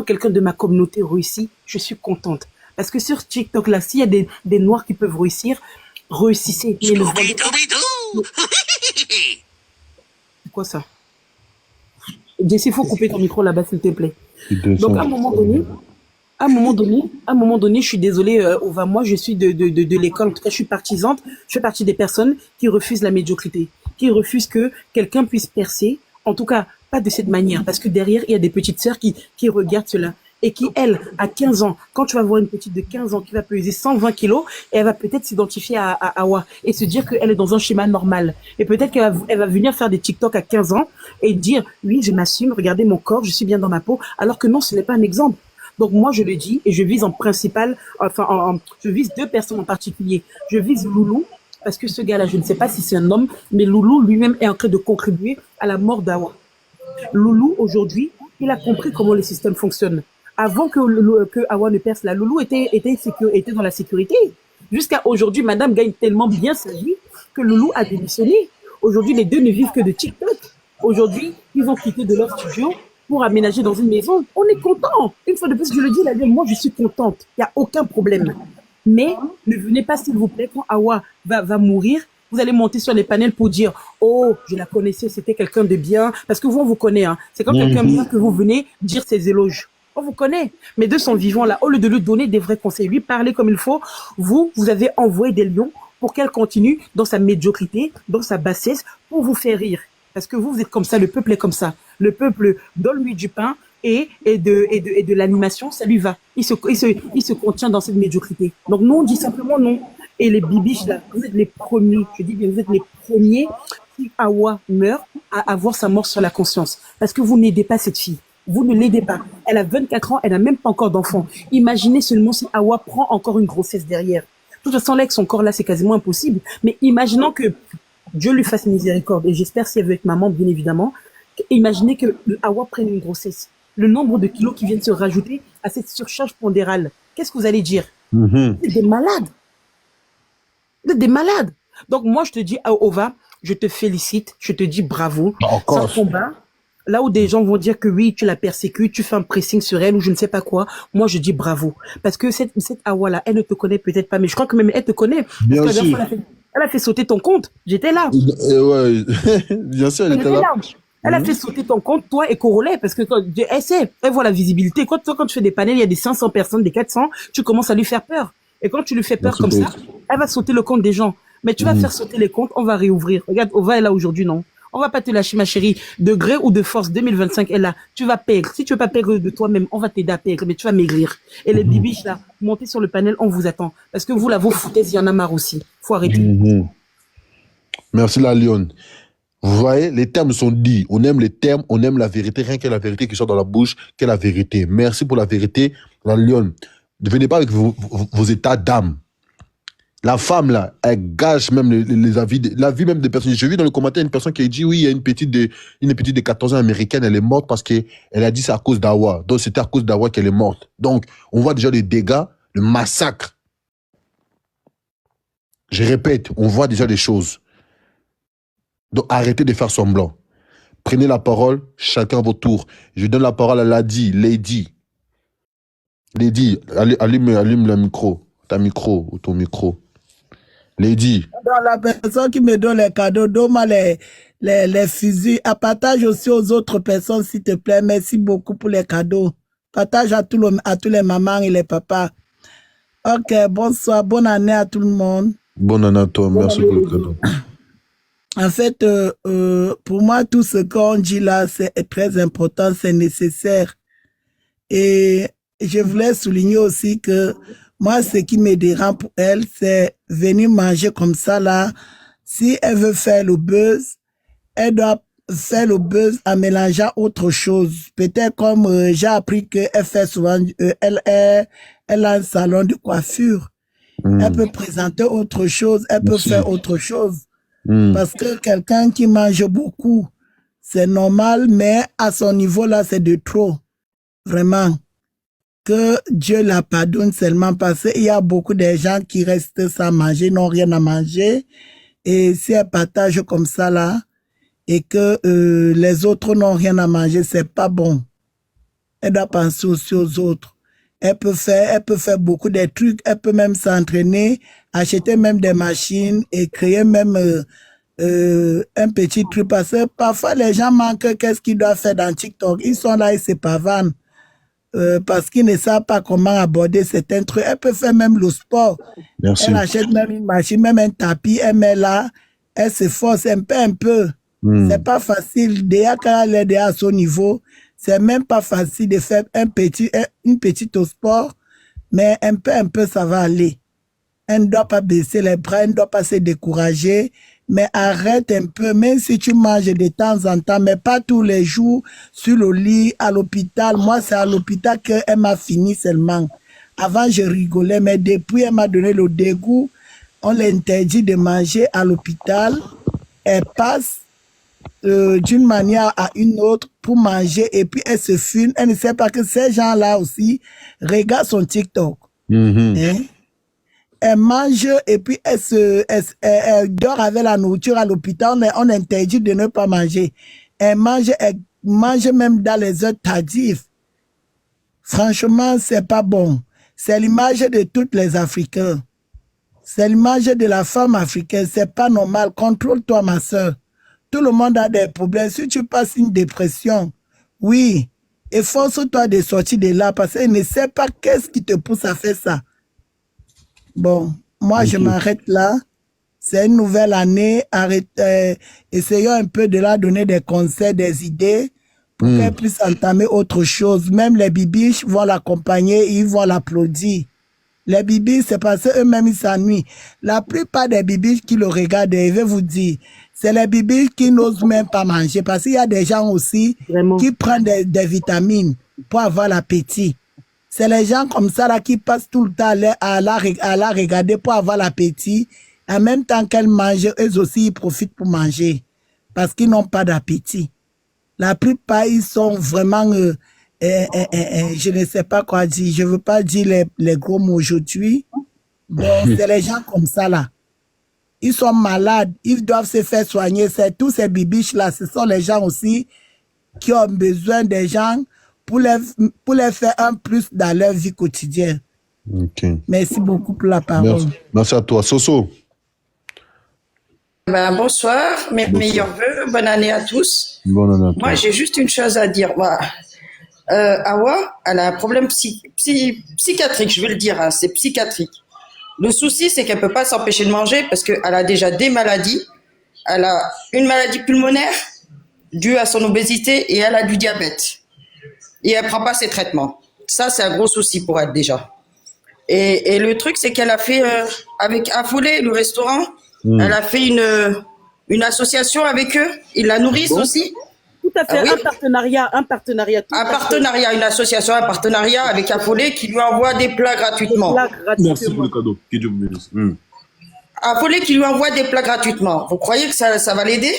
quelqu'un de ma communauté réussit, je suis contente. Parce que sur TikTok, là, s'il y a des noirs qui peuvent réussir, réussissez. C'est quoi ça? Jesse, il faut couper ton micro là-bas, s'il te plaît. Donc, à un moment donné, À un moment donné, je suis désolée, Ova, moi, je suis de l'école, en tout cas, je suis partisante, je fais partie des personnes qui refusent la médiocrité, qui refusent que quelqu'un puisse percer, en tout cas, pas de cette manière, parce que derrière, il y a des petites sœurs qui regardent cela. Et qui, elle, à 15 ans, quand tu vas voir une petite de 15 ans qui va peser 120 kilos, elle va peut-être s'identifier à Awa et se dire qu'elle est dans un schéma normal. Et peut-être qu'elle va venir faire des TikTok à 15 ans et dire, oui, je m'assume, regardez mon corps, je suis bien dans ma peau, alors que non, ce n'est pas un exemple. Donc moi, je le dis, et je vise en principal, je vise deux personnes en particulier. Je vise Loulou, parce que ce gars-là, je ne sais pas si c'est un homme, mais Loulou lui-même est en train de contribuer à la mort d'Awa. Loulou, aujourd'hui, il a compris comment le système fonctionne. Avant que Awa ne perce, la Loulou était dans la sécurité. Jusqu'à aujourd'hui, madame gagne tellement bien sa vie que Loulou a démissionné. Aujourd'hui, les deux ne vivent que de TikTok. Aujourd'hui, ils ont quitté de leur studio pour aménager dans une maison. On est content. Une fois de plus, je le dis, moi, je suis contente. Il n'y a aucun problème. Mais ne venez pas, s'il vous plaît, quand Awa va mourir, vous allez monter sur les panels pour dire « Oh, je la connaissais, c'était quelqu'un de bien. » Parce que vous, on vous connaît. Hein. C'est quand quelqu'un bien que vous venez dire ses éloges. On vous connaît. Mais de son vivant, là, au lieu de lui donner des vrais conseils, lui parler comme il faut, vous avez envoyé des lions pour qu'elle continue dans sa médiocrité, dans sa bassesse, pour vous faire rire. Parce que vous êtes comme ça, le peuple est comme ça. Le peuple donne-lui du pain et de l'animation, ça lui va. Il se contient dans cette médiocrité. Donc nous, on dit simplement non. Et les bibiches, là, vous êtes les premiers, je dis bien, vous êtes les premiers, si Awa meurt, à avoir sa mort sur la conscience. Parce que vous n'aidez pas cette fille. Vous ne l'aidez pas. Elle a 24 ans, elle n'a même pas encore d'enfant. Imaginez seulement si Awa prend encore une grossesse derrière. De toute façon, là, avec son corps là, c'est quasiment impossible. Mais imaginons que Dieu lui fasse miséricorde. Et j'espère, si elle veut être maman, bien évidemment, imaginez que Awa prenne une grossesse. Le nombre de kilos qui viennent se rajouter à cette surcharge pondérale. Qu'est-ce que vous allez dire? Vous êtes des malades. Vous êtes des malades. Donc moi, je te dis, Ova, je te félicite. Je te dis bravo. C'est un combat. Là où des gens vont dire que oui, tu la persécutes, tu fais un pressing sur elle ou je ne sais pas quoi, moi je dis bravo. Parce que cette Awa-là, elle ne te connaît peut-être pas, mais je crois que même elle te connaît. Bien sûr. Elle a fait sauter ton compte. J'étais là. Ouais, bien sûr, elle était là. Elle a fait sauter ton compte, toi et Corolet, parce que elle sait, elle voit la visibilité. Quand tu fais des panels, il y a des 500 personnes, des 400, tu commences à lui faire peur. Et quand tu lui fais peur comme ça, elle va sauter le compte des gens. Mais tu vas faire sauter les comptes, on va réouvrir. Regarde, Ova est là aujourd'hui, non? On va pas te lâcher, ma chérie. De gré ou de force, 2025 est là. Tu vas perdre. Si tu veux pas perdre de toi-même, on va t'aider à perdre, mais tu vas maigrir. Et les bibiches, là, montez sur le panel, on vous attend. Parce que vous, là, vos foutaises, il y en a marre aussi. Faut arrêter. Merci, la Lyon. Vous voyez, les termes sont dits. On aime les termes, on aime la vérité. Rien que la vérité qui sort dans la bouche, qu'est la vérité. Merci pour la vérité, la Lyon. Ne venez pas avec vos états d'âme. La femme, là, elle gâche même les avis, la vie même des personnes. J'ai vu dans le commentaire une personne qui a dit, oui, il y a une petite de 14 ans américaine, elle est morte parce qu'elle a dit c'est à cause d'Awa. Donc, c'était à cause d'Awa qu'elle est morte. Donc, on voit déjà les dégâts, le massacre. Je répète, on voit déjà des choses. Donc, arrêtez de faire semblant. Prenez la parole, chacun à votre tour. Je donne la parole à Lady. Lady, allume le micro. Ta micro ou ton micro. Lady. Dans la personne qui me donne les cadeaux, donne-moi les fusils. Partage aussi aux autres personnes, s'il te plaît. Merci beaucoup pour les cadeaux. Partage à tous les mamans et les papas. Ok, bonsoir. Bonne année à tout le monde. Bonne année à toi. Merci pour le cadeau. En fait, pour moi, tout ce qu'on dit là, c'est très important, c'est nécessaire. Et je voulais souligner aussi que moi, ce qui me dérange pour elle, c'est venir manger comme ça là. Si elle veut faire le buzz, elle doit faire le buzz en mélangeant autre chose. Peut-être comme j'ai appris qu'elle fait souvent, elle a un salon de coiffure. Elle peut présenter autre chose, elle peut faire autre chose. Parce que quelqu'un qui mange beaucoup, c'est normal, mais à son niveau là, c'est de trop. Vraiment. Que Dieu la pardonne seulement parce qu'il y a beaucoup de gens qui restent sans manger, n'ont rien à manger. Et si elle partage comme ça là, et que les autres n'ont rien à manger, c'est pas bon. Elle doit penser aussi aux autres. Elle peut faire beaucoup de trucs, elle peut même s'entraîner, acheter même des machines et créer même un petit truc. Parce que parfois les gens manquent qu'est-ce qu'ils doivent faire dans TikTok. Ils sont là, ils se pavanent. parce qu'ils ne savent pas comment aborder certains trucs. Elle peut faire même le sport. Merci. Elle achète même une machine, même un tapis, elle met là, elle se force un peu. C'est pas facile. Déjà, quand elle est déjà à son niveau, c'est même pas facile de faire une petite au sport, mais un peu, ça va aller. Elle ne doit pas baisser les bras, elle ne doit pas se décourager, mais arrête un peu, même si tu manges de temps en temps, mais pas tous les jours sur le lit, à l'hôpital. Moi, c'est à l'hôpital qu'elle m'a fini seulement. Avant, je rigolais, mais depuis, elle m'a donné le dégoût. On l'interdit de manger à l'hôpital. Elle passe d'une manière à une autre pour manger et puis elle se fume. Elle ne sait pas que ces gens-là aussi regardent son TikTok. Hein? Elle mange et puis elle dort avec la nourriture à l'hôpital. On interdit de ne pas manger. Elle mange même dans les heures tardives. Franchement, c'est pas bon. C'est l'image de toutes les Africains. C'est l'image de la femme africaine. C'est pas normal. Contrôle-toi, ma soeur. Tout le monde a des problèmes. Si tu passes une dépression, oui, efforce-toi de sortir de là parce qu'elle ne sait pas qu'est-ce qui te pousse à faire ça. Bon, moi, je m'arrête là. C'est une nouvelle année. Essayons un peu de la donner des conseils, des idées pour qu'elle puisse entamer autre chose. Même les bibiches vont l'accompagner, ils vont l'applaudir. Les bibiches, c'est parce qu'eux-mêmes, ils s'ennuient. La plupart des bibiches qui le regardent, je vais vous dire, c'est les bibiches qui n'osent même pas manger. Parce qu'il y a des gens aussi qui prennent des vitamines pour avoir l'appétit. C'est les gens comme ça là qui passent tout le temps à la regarder pour avoir l'appétit. En même temps qu'elles mangent, eux aussi, ils profitent pour manger. Parce qu'ils n'ont pas d'appétit. La plupart, ils sont vraiment... je ne sais pas quoi dire. Je ne veux pas dire les gros mots aujourd'hui. Donc, c'est les gens comme ça là. Ils sont malades. Ils doivent se faire soigner. C'est tous ces bibiches là. Ce sont les gens aussi qui ont besoin des gens pour les faire un plus dans leur vie quotidienne. Merci beaucoup pour la parole. Merci à toi. Soso. Bonsoir. Meilleurs vœux. Bonne année à tous. Bonne année à toi. Moi, j'ai juste une chose à dire. Awa, elle a un problème psychiatrique, je vais le dire, hein, c'est psychiatrique. Le souci, c'est qu'elle peut pas s'empêcher de manger parce qu'elle a déjà des maladies. Elle a une maladie pulmonaire due à son obésité et elle a du diabète. Et elle prend pas ses traitements. Ça, c'est un gros souci pour elle déjà. Et le truc, c'est qu'elle a fait, avec Affolé, le restaurant, elle a fait une association avec eux. Ils la nourrissent aussi. Tout à fait, un partenariat. Une association, un partenariat avec Affolé qui lui envoie des plats gratuitement. Merci pour le cadeau. Que Dieu vous bénisse. Affolé qui lui envoie des plats gratuitement. Vous croyez que ça va l'aider?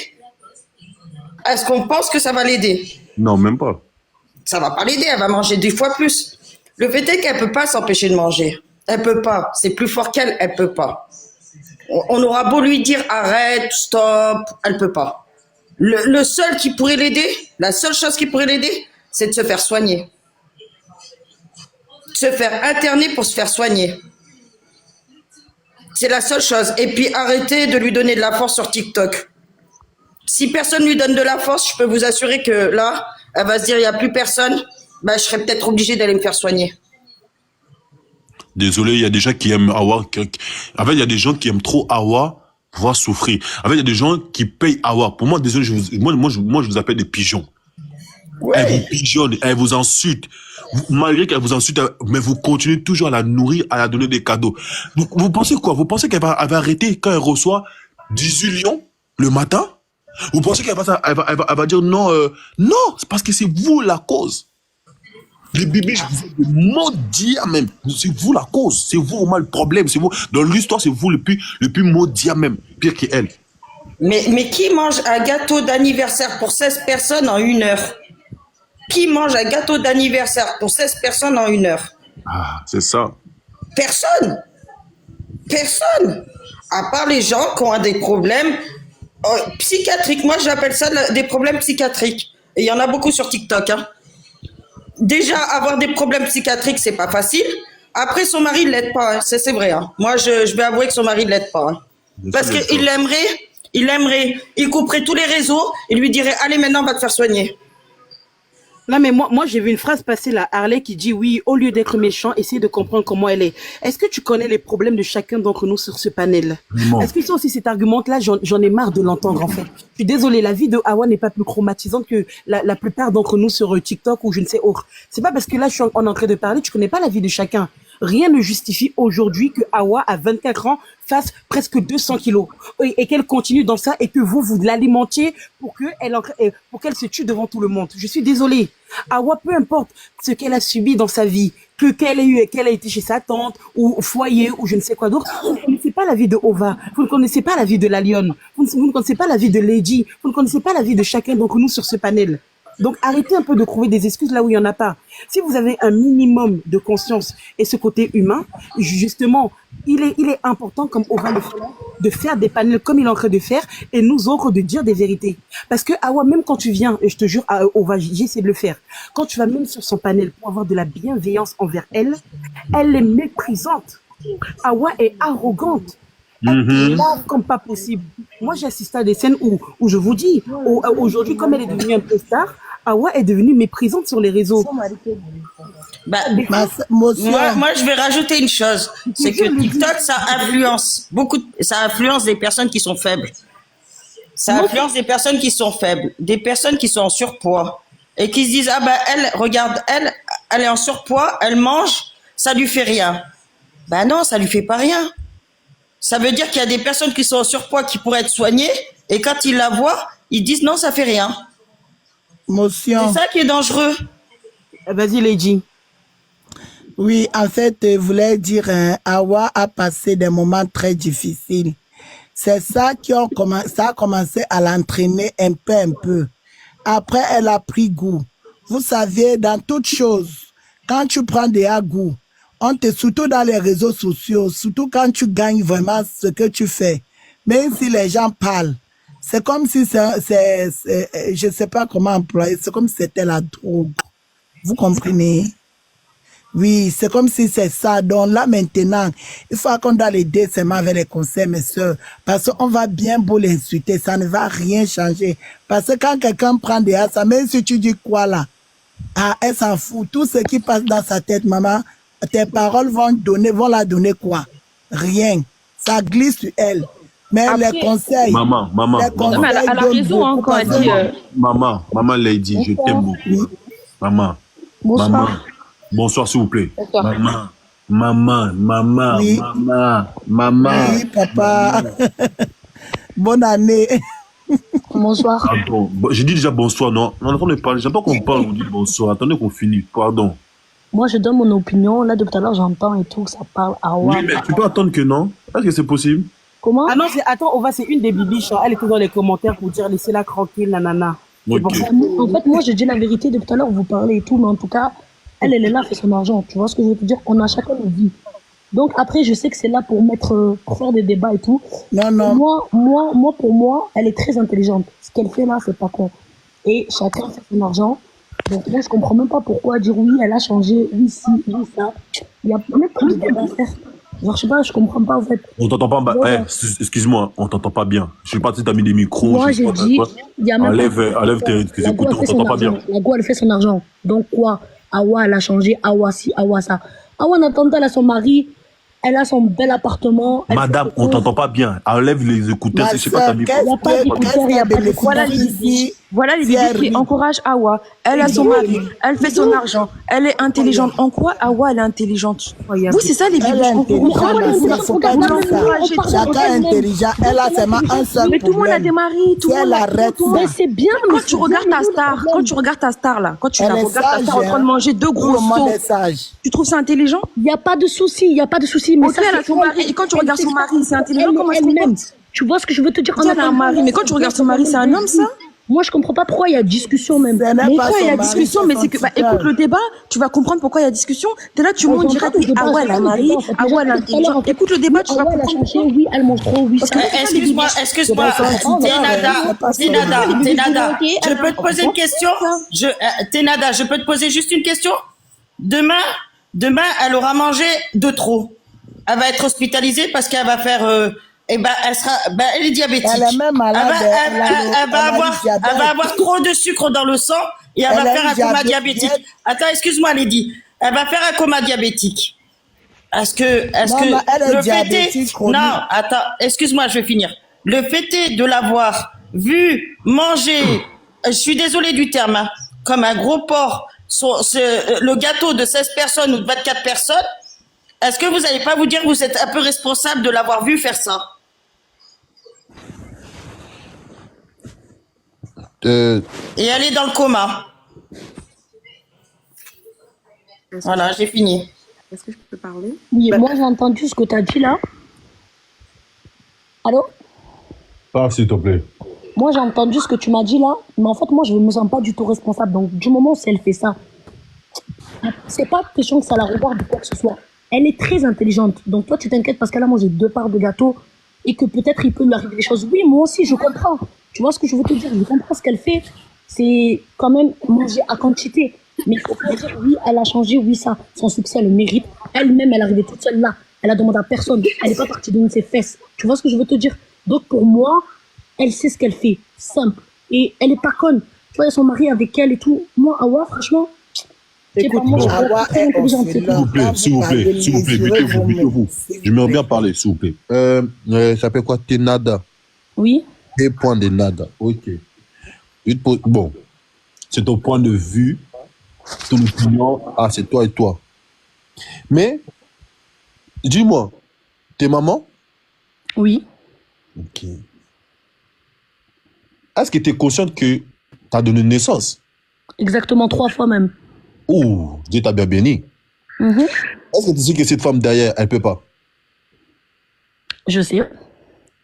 Est-ce qu'on pense que ça va l'aider? Non, même pas. Ça va pas l'aider, elle va manger 2 fois plus. Le fait est qu'elle peut pas s'empêcher de manger. Elle peut pas. C'est plus fort qu'elle, elle peut pas. On aura beau lui dire arrête, stop, elle peut pas. Le seul qui pourrait l'aider, la seule chose qui pourrait l'aider, c'est de se faire soigner. Se faire interner pour se faire soigner. C'est la seule chose. Et puis arrêtez de lui donner de la force sur TikTok. Si personne lui donne de la force, je peux vous assurer que là, elle va se dire il n'y a plus personne, je serais peut-être obligée d'aller me faire soigner. Désolé, il y a des gens qui aiment Awa. En fait, il y a des gens qui aiment trop Awa voir souffrir. En fait, il y a des gens qui payent Awa. Pour moi, désolé, moi, je vous appelle des pigeons. Ouais. Elle vous pigeonne, elle vous insulte. Malgré qu'elle vous insulte, mais vous continuez toujours à la nourrir, à la donner des cadeaux. Vous pensez quoi? Vous pensez qu'elle va arrêter quand elle reçoit 18 lions le matin? Vous pensez qu'elle va dire non? Non, c'est parce que c'est vous la cause. Les bibiches, vous êtes maudits même. C'est vous la cause. C'est vous vraiment le problème. C'est vous. Dans l'histoire, c'est vous le plus maudit même. Pire qu'elle. Mais qui mange un gâteau d'anniversaire pour 16 personnes en 1 heure? Qui mange un gâteau d'anniversaire pour 16 personnes en 1 heure? Ah, c'est ça. Personne. Personne. À part les gens qui ont des problèmes psychiatriques. Moi, j'appelle ça des problèmes psychiatriques. Et il y en a beaucoup sur TikTok, hein. Déjà, avoir des problèmes psychiatriques, c'est pas facile. Après, son mari ne l'aide pas, hein. C'est vrai. Hein. Moi, je vais avouer que son mari ne l'aide pas. Hein. Parce qu'il l'aimerait, il couperait tous les réseaux et lui dirait, allez, maintenant, on va te faire soigner. Non, mais moi j'ai vu une phrase passer là, Harley qui dit oui, au lieu d'être méchant, essaye de comprendre comment elle est. Est-ce que tu connais les problèmes de chacun d'entre nous sur ce panel? Est-ce que ça aussi cet argument-là, j'en ai marre de l'entendre en fait. Je suis désolée, la vie de Hawa n'est pas plus chromatisante que la plupart d'entre nous sur TikTok ou je ne sais autre. C'est pas parce que là je suis en train de parler, tu connais pas la vie de chacun. Rien ne justifie aujourd'hui que Hawa, à 24 ans, fasse presque 200 kilos et qu'elle continue dans ça et que vous l'alimentiez pour qu'elle se tue devant tout le monde. Je suis désolée. Hawa, peu importe ce qu'elle a subi dans sa vie, qu'elle a été chez sa tante ou au foyer ou je ne sais quoi d'autre, vous ne connaissez pas la vie de Ova, vous ne connaissez pas la vie de la Lionne, vous ne connaissez pas la vie de Lady, vous ne connaissez pas la vie de chacun d'entre nous sur ce panel. Donc arrêtez un peu de trouver des excuses là où il n'y en a pas. Si vous avez un minimum de conscience et ce côté humain, justement, il est important, comme Ova le fait, de faire des panels comme il est en train de faire et nous autres de dire des vérités. Parce que Hawa, même quand tu viens, et je te jure, Ova, j'essaie de le faire, quand tu vas même sur son panel pour avoir de la bienveillance envers elle, elle est méprisante. Hawa est arrogante. Elle lave comme pas possible. Moi, j'ai assisté à des scènes où je vous dis, aujourd'hui, comme elle est devenue un peu star, Hawa est devenue méprisante sur les réseaux. Moi, je vais rajouter une chose, c'est que TikTok, ça influence des personnes qui sont faibles. Ça influence des personnes qui sont faibles, des personnes qui sont en surpoids et qui se disent ah ben elle est en surpoids, elle mange, ça lui fait rien. Ben non, ça lui fait pas rien. Ça veut dire qu'il y a des personnes qui sont en surpoids qui pourraient être soignées et quand ils la voient, ils disent non, ça fait rien. C'est ça qui est dangereux. Vas-y, Lady. Oui, en fait, je voulais dire, Hawa a passé des moments très difficiles. C'est ça ça a commencé à l'entraîner un peu. Après, elle a pris goût. Vous savez, dans toute chose, quand tu prends des goût, surtout dans les réseaux sociaux, surtout quand tu gagnes vraiment ce que tu fais, même si les gens parlent, c'est comme si je sais pas comment employer, c'est comme si c'était la drogue. Vous comprenez? Oui, c'est comme si c'est ça. Donc là, maintenant, il faut qu'on doit l'aider seulement avec les conseils, mes soeurs. Parce qu'on va bien beau l'insulter, ça ne va rien changer. Parce que quand quelqu'un prend des ça, même si tu dis quoi là, elle s'en fout. Tout ce qui passe dans sa tête, maman, tes paroles vont la donner quoi? Rien. Ça glisse sur elle. Mais après, les conseils. Maman. Elle a raison hein, quand elle dit. Maman Lady, je t'aime beaucoup. Maman. Bonsoir. Maman. Bonsoir, s'il vous plaît. Maman. Oui. Maman. Oui, papa. Bonne année. Bonsoir. Pardon. J'ai dit déjà bonsoir, non? On est en train de parler. J'aime pas qu'on parle, on dit bonsoir. Attendez qu'on finisse. Pardon. Moi, je donne mon opinion. Là, depuis tout à l'heure, j'entends et tout, ça parle à Oui, mais tu peux attendre que non? Est-ce que c'est possible? Comment? Ah non, attends, Ova, c'est une des bibiches. Elle était dans les commentaires pour dire laissez-la tranquille, nanana. Okay. Pour ça. En fait, moi, je dis la vérité. Depuis tout à l'heure, vous parlez et tout, mais en tout cas, elle est là, elle fait son argent. Tu vois ce que je veux te dire? On a chacun notre vie. Donc après, je sais que c'est là pour faire des débats et tout. Non. Moi, pour moi, elle est très intelligente. Ce qu'elle fait là, c'est pas con. Et chacun fait son argent. Donc moi, je comprends même pas pourquoi dire oui, elle a changé, oui, si, oui, ça. Il y a même pas de débat à faire. Genre, je sais pas, je comprends pas en fait. On t'entend pas. Excuse-moi, on t'entend pas bien. Je sais pas si t'as mis des micros. Moi, j'ai dit, il y a même enlève tes écouteurs, on t'entend pas bien. La go, elle fait son argent. Donc quoi? Awa, elle a changé, Awa si, Awa ça. Awa, en attendant, elle a son mari, elle a son bel appartement. Madame, on t'entend pas bien. Enlève les écouteurs, je sais pas ta micro. Il n'y a pas d'écouteurs, il n'y a pas d'écouteurs. Voilà les bébés qui encouragent Hawa. Elle a son mari, elle fait son argent, elle est intelligente. En quoi Hawa elle est intelligente? Vous, c'est ça les bébés. Chacun est intelligent. Elle a seulement un seul problème. Mais tout le monde a des maris, tout le monde arrête. Mais c'est bien. Quand tu regardes ta star là, quand tu la regardes ta star en train de manger deux gros sauts, tu trouves ça intelligent? Il n'y a pas de souci, il n'y a pas de souci. Mais elle a son mari. Et quand tu regardes son mari, c'est intelligent comment elle elle-même. Tu vois ce que je veux te dire? Elle a un mari. Mais quand tu regardes son mari, c'est un homme ça? Moi, je comprends pas pourquoi il y a discussion même. Pourquoi il y a discussion? Mais c'est que, écoute le débat, tu vas comprendre pourquoi il y a discussion. T'es là, tu montes direct, ah ouais, elle a un mari, ah ouais, elle a intelligent. Écoute le débat, tu vas comprendre. Oui, elle mange trop, oui. Excuse-moi, Ténada, je peux te poser une question? Ténada, je peux te poser juste une question? Demain, elle aura mangé de trop. Elle va être hospitalisée parce qu'elle va faire eh ben, elle est diabétique. Elle est même malade. Elle va avoir trop de sucre dans le sang et elle va faire un coma diabétique. Attends, excuse-moi, Lady. Elle va faire un coma diabétique. Non, attends, excuse-moi, je vais finir. Le fait est de l'avoir vu manger, je suis désolée du terme, hein, comme un gros porc, le gâteau de 16 personnes ou de 24 personnes, est-ce que vous n'allez pas vous dire que vous êtes un peu responsable de l'avoir vu faire ça? Et elle est dans le coma. Voilà, j'ai fini. Est-ce que je peux parler? Oui, moi j'ai entendu ce que tu as dit là. Allô? Parle s'il te plaît. Moi j'ai entendu ce que tu m'as dit là, mais en fait moi je ne me sens pas du tout responsable. Donc du moment où elle fait ça, c'est pas question que ça la regarde ou quoi que ce soit. Elle est très intelligente. Donc toi tu t'inquiètes parce qu'elle a mangé 2 parts de gâteau et que peut-être il peut lui arriver des choses. Oui, moi aussi je comprends. Tu vois ce que je veux te dire? Je comprends ce qu'elle fait. C'est quand même manger à quantité. Mais il faut pas dire, oui, elle a changé, oui, ça, son succès, elle le mérite. Elle-même, elle est arrivée toute seule là. Elle a demandé à personne. Elle n'est pas partie donner ses fesses. Tu vois ce que je veux te dire? Donc, pour moi, elle sait ce qu'elle fait. Simple. Et elle n'est pas conne. Tu vois, il y a son mari avec elle et tout. Moi, Awa, franchement, écoute, Awa, s'il vous plaît, mettez-vous. J'aimerais bien parler, s'il vous plaît. Ça s'appelle quoi? T'es nada. Oui. Des points de nada. Ok. Bon, c'est ton point de vue. Ton opinion, c'est toi et toi. Mais, dis-moi, t'es maman? Oui. Ok. Est-ce que tu es consciente que tu as donné naissance? Exactement 3 fois même. Oh, Dieu t'a bien béni. Est-ce que tu sais que cette femme derrière, elle peut pas? Je sais.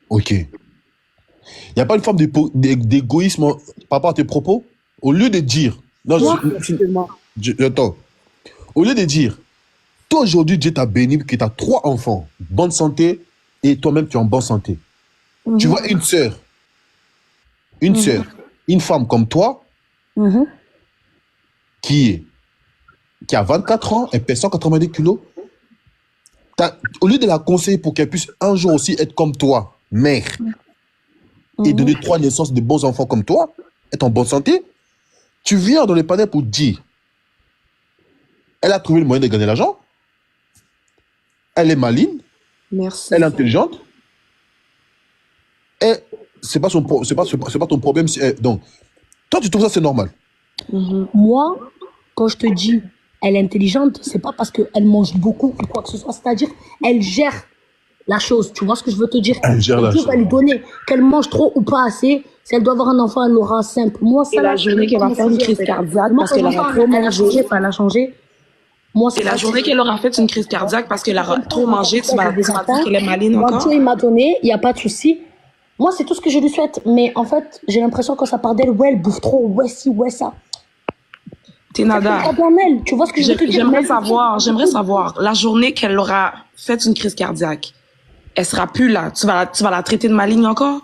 Ok. Il n'y a pas une forme d'égoïsme par rapport à tes propos? Au lieu de dire... Non, attends. Au lieu de dire, toi aujourd'hui, Dieu t'a béni, que tu as 3 enfants, bonne santé, et toi-même tu es en bonne santé. Tu vois une sœur, une femme comme toi, qui a 24 ans, elle pèse 190 kilos. Au lieu de la conseiller pour qu'elle puisse un jour aussi être comme toi, mère, et donner 3 naissances de bons enfants comme toi, être en bonne santé, tu viens dans les panels pour dire, elle a trouvé le moyen de gagner l'argent, elle est maligne, merci, elle est intelligente, et c'est pas ton problème. Donc, toi, tu trouves ça c'est normal? Moi, quand je te dis elle est intelligente, c'est pas parce qu'elle mange beaucoup ou quoi que ce soit, c'est-à-dire elle gère la chose, tu vois ce que je veux te dire? Elle gère la Dieu chose. va lui donner, qu'elle mange trop ou pas assez, si elle doit avoir un enfant, elle l'aura simple. Moi, ça, c'est la journée qu'elle va faire une crise cardiaque parce qu'elle aura trop mangé. Elle a changé. Moi, c'est la journée qu'elle aura fait une crise cardiaque parce qu'elle aura trop mangé. Tu vas dire qu'elle est maligne encore? Dieu, il m'a donné, il n'y a pas de souci. Moi, c'est tout ce que je lui souhaite. Mais en fait, j'ai l'impression quand ça part d'elle, ouais, elle bouffe trop, ouais, si, ouais, ça. T'es nada. Tu vois ce que je veux te dire? J'aimerais savoir, la journée qu'elle aura fait une crise cardiaque, elle sera plus là. Tu vas la traiter de maligne encore?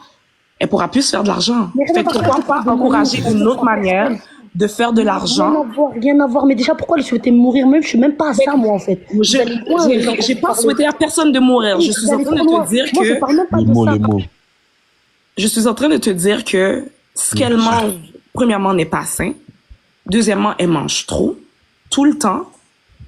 Elle pourra plus se faire de l'argent. Fait que pourquoi pas encourager une autre manière de faire de l'argent? Rien à voir. Mais déjà, pourquoi elle souhaitait mourir même? Je suis même pas à ça, moi, en fait. J'ai pas souhaité à personne de mourir. Je suis en train de te dire que... Je suis en train de te dire que ce qu'elle mange, premièrement, n'est pas sain. Deuxièmement, elle mange trop, tout le temps.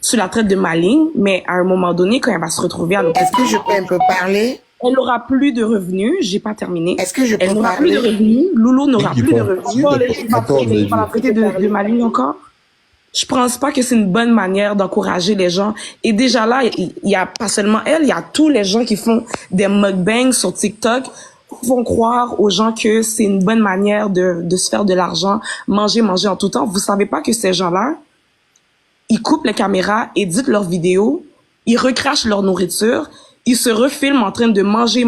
Tu la traites de maligne, mais à un moment donné, quand elle va se retrouver à l'hôpital... Est-ce que je peux un peu parler? Elle n'aura plus de revenus. J'ai pas terminé. Est-ce que je peux Elle n'aura parler? plus de revenus. Loulou n'aura plus de revenus. Tu vas la traiter de maligne encore? Je pense pas que c'est une bonne manière d'encourager les gens. Et déjà là, il y a pas seulement elle, il y a tous les gens qui font des mukbangs sur TikTok, font croire aux gens que c'est une bonne manière de se faire de l'argent, manger en tout temps. Vous savez pas que ces gens-là, ils coupent les caméras, éditent leurs vidéos, ils recrachent leur nourriture, ils se refilment en train de manger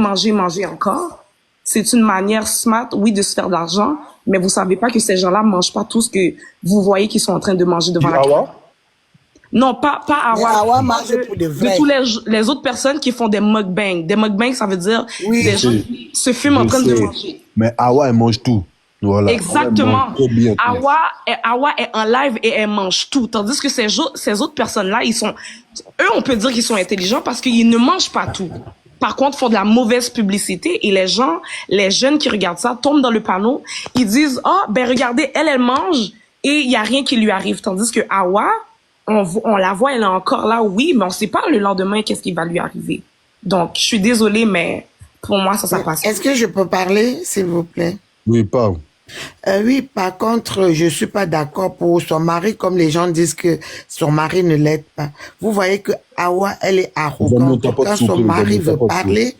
encore. C'est une manière smart, oui, de se faire de l'argent, mais vous savez pas que ces gens-là mangent pas tout ce que vous voyez qu'ils sont en train de manger devant la caméra. Non, pas Awa. De tous les autres personnes qui font des mukbangs. Des mukbangs, ça veut dire des gens qui se fument en train de manger. Mais Awa, elle mange tout. Voilà. Exactement. Awa est en live et elle mange tout. Tandis que ces autres personnes-là, eux, on peut dire qu'ils sont intelligents parce qu'ils ne mangent pas tout. par contre, font de la mauvaise publicité et les jeunes qui regardent ça tombent dans le panneau. Ils disent, ben regardez, elle mange et il y a rien qui lui arrive. Tandis que Hawa, on la voit, elle est encore là, oui, mais on sait pas le lendemain qu'est-ce qui va lui arriver. Donc, je suis désolée, mais pour moi, ça passe. Est-ce que je peux parler, s'il vous plaît? Oui, parle. Oui, par contre, je suis pas d'accord pour son mari, comme les gens disent que son mari ne l'aide pas. Vous voyez que Hawa, elle est arrogante. Quand son mari veut parler,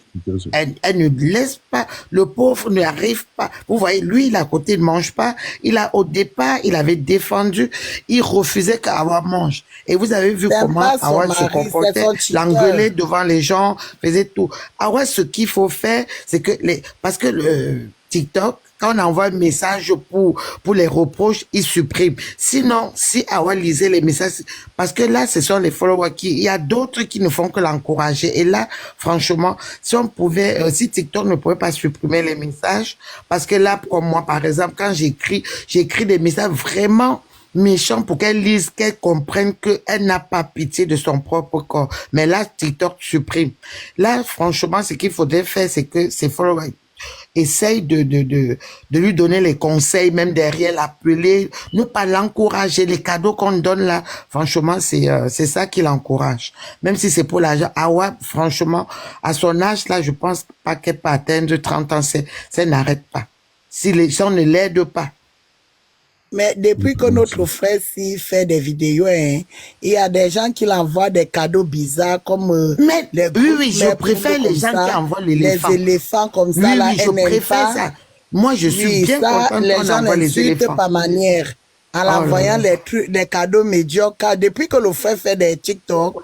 elle ne laisse pas. Le pauvre n'arrive pas. Vous voyez, lui, il à côté, il mange pas. Au départ, il avait défendu. Il refusait qu'Hawa mange. Et vous avez vu comment Hawa se comportait, l'engueulait devant les gens, faisait tout. Hawa, ce qu'il faut faire, c'est que parce que le TikTok, quand on envoie un message pour les reproches, il supprime. Sinon, si Hawa lisait les messages, parce que là, ce sont les followers il y a d'autres qui ne font que l'encourager. Et là, franchement, si on pouvait, si TikTok ne pouvait pas supprimer les messages, parce que là, comme moi, par exemple, quand j'écris des messages vraiment méchants pour qu'elle lise, qu'elle comprenne qu'elle n'a pas pitié de son propre corps. Mais là, TikTok supprime. Là, franchement, ce qu'il faudrait faire, c'est que ces followers essaye de lui donner les conseils, même derrière l'appeler, ne pas l'encourager. Les cadeaux qu'on donne là, franchement, c'est ça qui l'encourage. Même si c'est pour l'argent. Hawa, franchement, à son âge là, je pense pas qu'elle peut atteindre 30 ans, ça n'arrête pas. Si les gens ne l'aident pas. Mais depuis que notre frère s'y fait des vidéos, il y a des gens qui l'envoient des cadeaux bizarres comme oui, je préfère les gens qui envoient l'éléphant. Les éléphants comme ça, oui, je préfère ça. Moi, je suis bien content qu'on envoie les éléphants. Par manière, en l'envoyant les cadeaux médiocres. Depuis que le frère fait des TikTok,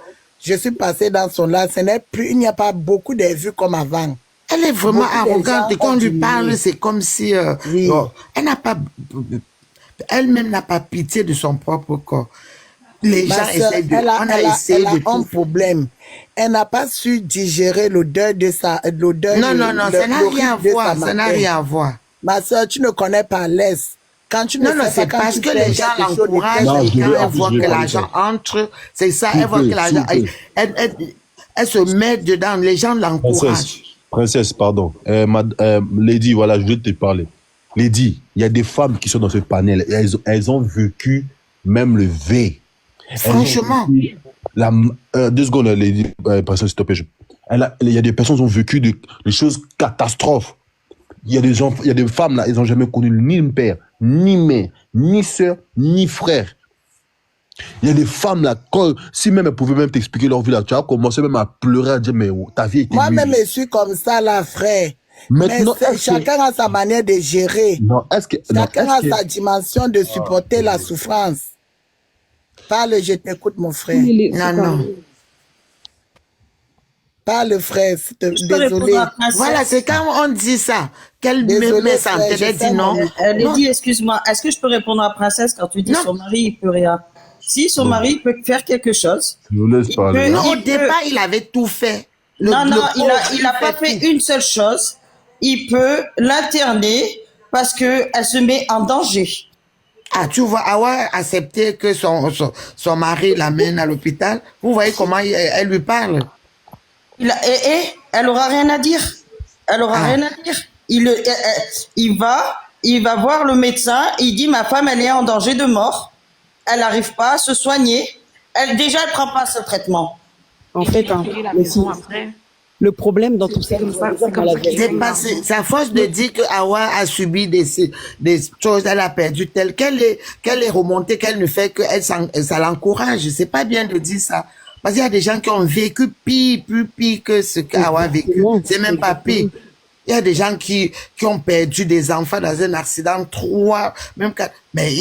je suis passé dans son live, il n'y a pas beaucoup de vues comme avant. Elle est vraiment arrogante. Et quand on lui parle, c'est comme si elle n'a pas... Elle-même n'a pas pitié de son propre corps. Les gens essaient de... Elle a un problème. Elle n'a pas su digérer l'odeur de sa... Non, ça n'a rien à voir. Ça n'a rien à voir. Ma soeur, tu ne connais pas l'aise. Quand tu ne c'est parce que les gens l'encouragent et quand elle voit que l'argent entre, c'est ça, elle voit que l'argent... Elle se met dedans, les gens l'encouragent. Princesse, pardon. Lady, voilà, je vais te parler. Lady, il y a des femmes qui sont dans ce panel, elles ont vécu même le V. Franchement. 2 secondes, Lady, s'il te plaît. Il y a des personnes qui ont vécu des choses catastrophes. Il y a des femmes là, elles n'ont jamais connu ni le père, ni mère, ni soeur, ni frère. Il y a des femmes là, si même elles pouvaient même t'expliquer leur vie là, tu as commencé même à pleurer, à dire mais ta vie était moi-même, je suis comme ça là, frère. Maintenant, chacun a sa manière de gérer. Chacun a sa dimension de supporter la souffrance. Parle, je t'écoute, mon frère. Non. Parle, frère, désolé. Voilà, c'est quand on dit ça, qu'elle me met ça en tête, elle dit non. Elle dit, excuse-moi, est-ce que je peux répondre à Princesse quand tu dis son mari, il peut rien? Si son mari peut faire quelque chose. Je vous laisse parler. Au départ, il avait tout fait. Il a pas fait une seule chose. Il peut l'interner parce que elle se met en danger. Ah, tu vois, Hawa a accepté que son mari l'amène à l'hôpital. Vous voyez comment elle lui parle. Elle aura rien à dire. Elle aura rien à dire. Il va voir le médecin. Il dit ma femme, elle est en danger de mort. Elle n'arrive pas à se soigner. Elle prend pas ce traitement. En fait, le problème dans tout ça, c'est à force de dire que Hawa a subi des choses, elle a perdu telle qu'elle est remontée, qu'elle ne fait que ça l'encourage. C'est pas bien de dire ça. Parce qu'il y a des gens qui ont vécu plus pire que ce qu'Hawa a vécu. C'est même pas pire. Il y a des gens qui ont perdu des enfants dans un accident, 3, même 4. Mais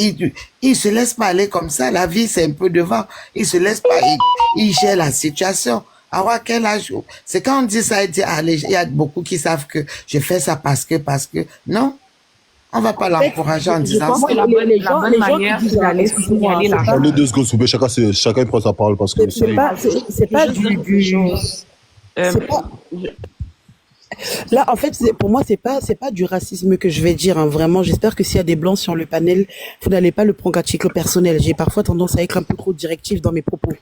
ils se laissent pas aller comme ça. La vie, c'est un peu devant. Ils se laissent pas, ils gèrent la situation. Hawa, quel âge? C'est quand on dit ça, il y a beaucoup qui savent que je fais ça parce que, non. On va pas l'encourager en disant ça. La bonne manière, c'est d'aller signaler la Parlez 2 secondes, s'il vous plaît, chacun prend sa parole parce que c'est pas Là, en fait, pour moi, c'est pas du racisme que je vais dire, hein, vraiment. J'espère que s'il y a des blancs sur le panel, vous n'allez pas le prendre à titre personnel. J'ai parfois tendance à être un peu trop directif dans mes propos.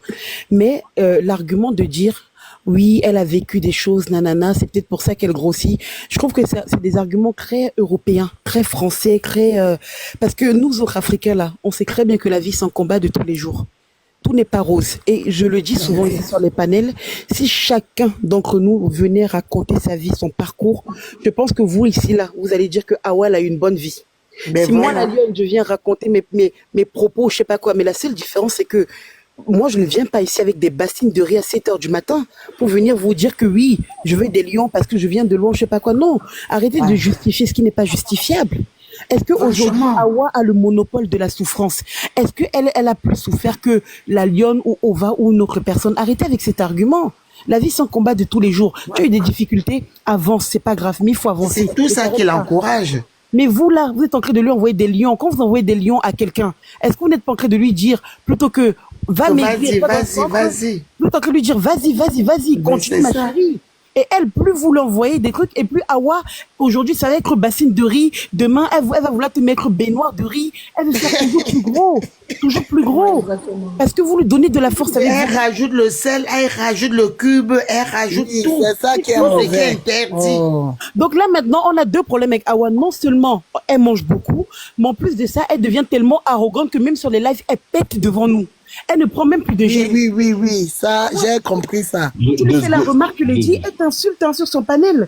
Mais l'argument de dire oui, elle a vécu des choses, nanana, c'est peut-être pour ça qu'elle grossit. Je trouve que c'est des arguments très européens, très français, parce que nous autres Africains là, on sait très bien que la vie c'est un combat de tous les jours. Tout n'est pas rose. Et je le dis souvent ici sur les panels, si chacun d'entre nous venait raconter sa vie, son parcours, je pense que vous ici là, vous allez dire que Awa elle a une bonne vie. Si moi la lionne, je viens raconter mes propos, je sais pas quoi, mais la seule différence c'est que moi, je ne viens pas ici avec des bassines de riz à 7h du matin pour venir vous dire que oui, je veux des lions parce que je viens de loin, je sais pas quoi. Non, arrêtez de justifier ce qui n'est pas justifiable. Est-ce qu'aujourd'hui, Awa a le monopole de la souffrance? Est-ce qu'elle a plus souffert que la lionne ou Ova ou une autre personne? Arrêtez avec cet argument. La vie, c'est un combat de tous les jours. Tu as eu des difficultés, avance, c'est pas grave, mais il faut avancer. C'est tout ça qui l'encourage. Mais vous, là, vous êtes en train de lui envoyer des lions. Quand vous envoyez des lions à quelqu'un, est-ce que vous n'êtes pas en train de lui dire, plutôt que, va m'aider, vas-y. Vous êtes en train de lui dire, vas-y, continue ma chérie. Et elle, plus vous l'envoyez des trucs, et plus Awa, aujourd'hui, ça va être bassine de riz. Demain, elle va vouloir te mettre baignoire de riz. Elle veut faire toujours plus gros. Parce que vous lui donnez de la force avec elle rajoute le sel, elle rajoute le cube, elle rajoute tout. C'est ça qui est mauvais. Donc là, maintenant, on a deux problèmes avec Awa. Non seulement elle mange beaucoup, mais en plus de ça, elle devient tellement arrogante que même sur les lives, elle pète devant nous. Elle ne prend même plus de gel. Oui, ça, j'ai compris ça. Tu lui fais la remarque, tu lui dis, elle t'insulte sur son panel.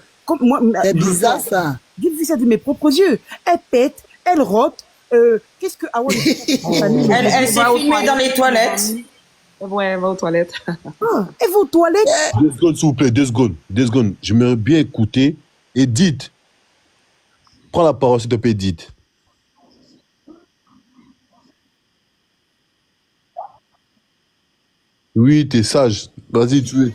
C'est bizarre ça. J'ai vu ça de mes propres yeux. Elle pète, elle rote. Qu'est-ce que Awa Elle s'est filmée dans les toilettes. Ouais, elle va aux toilettes. Elle va aux toilettes. 2 secondes, s'il vous plaît, 2 secondes. J'aimerais bien écouter. Edith, prends la parole, s'il te plaît, Edith. Oui, t'es sage. Vas-y, tu es.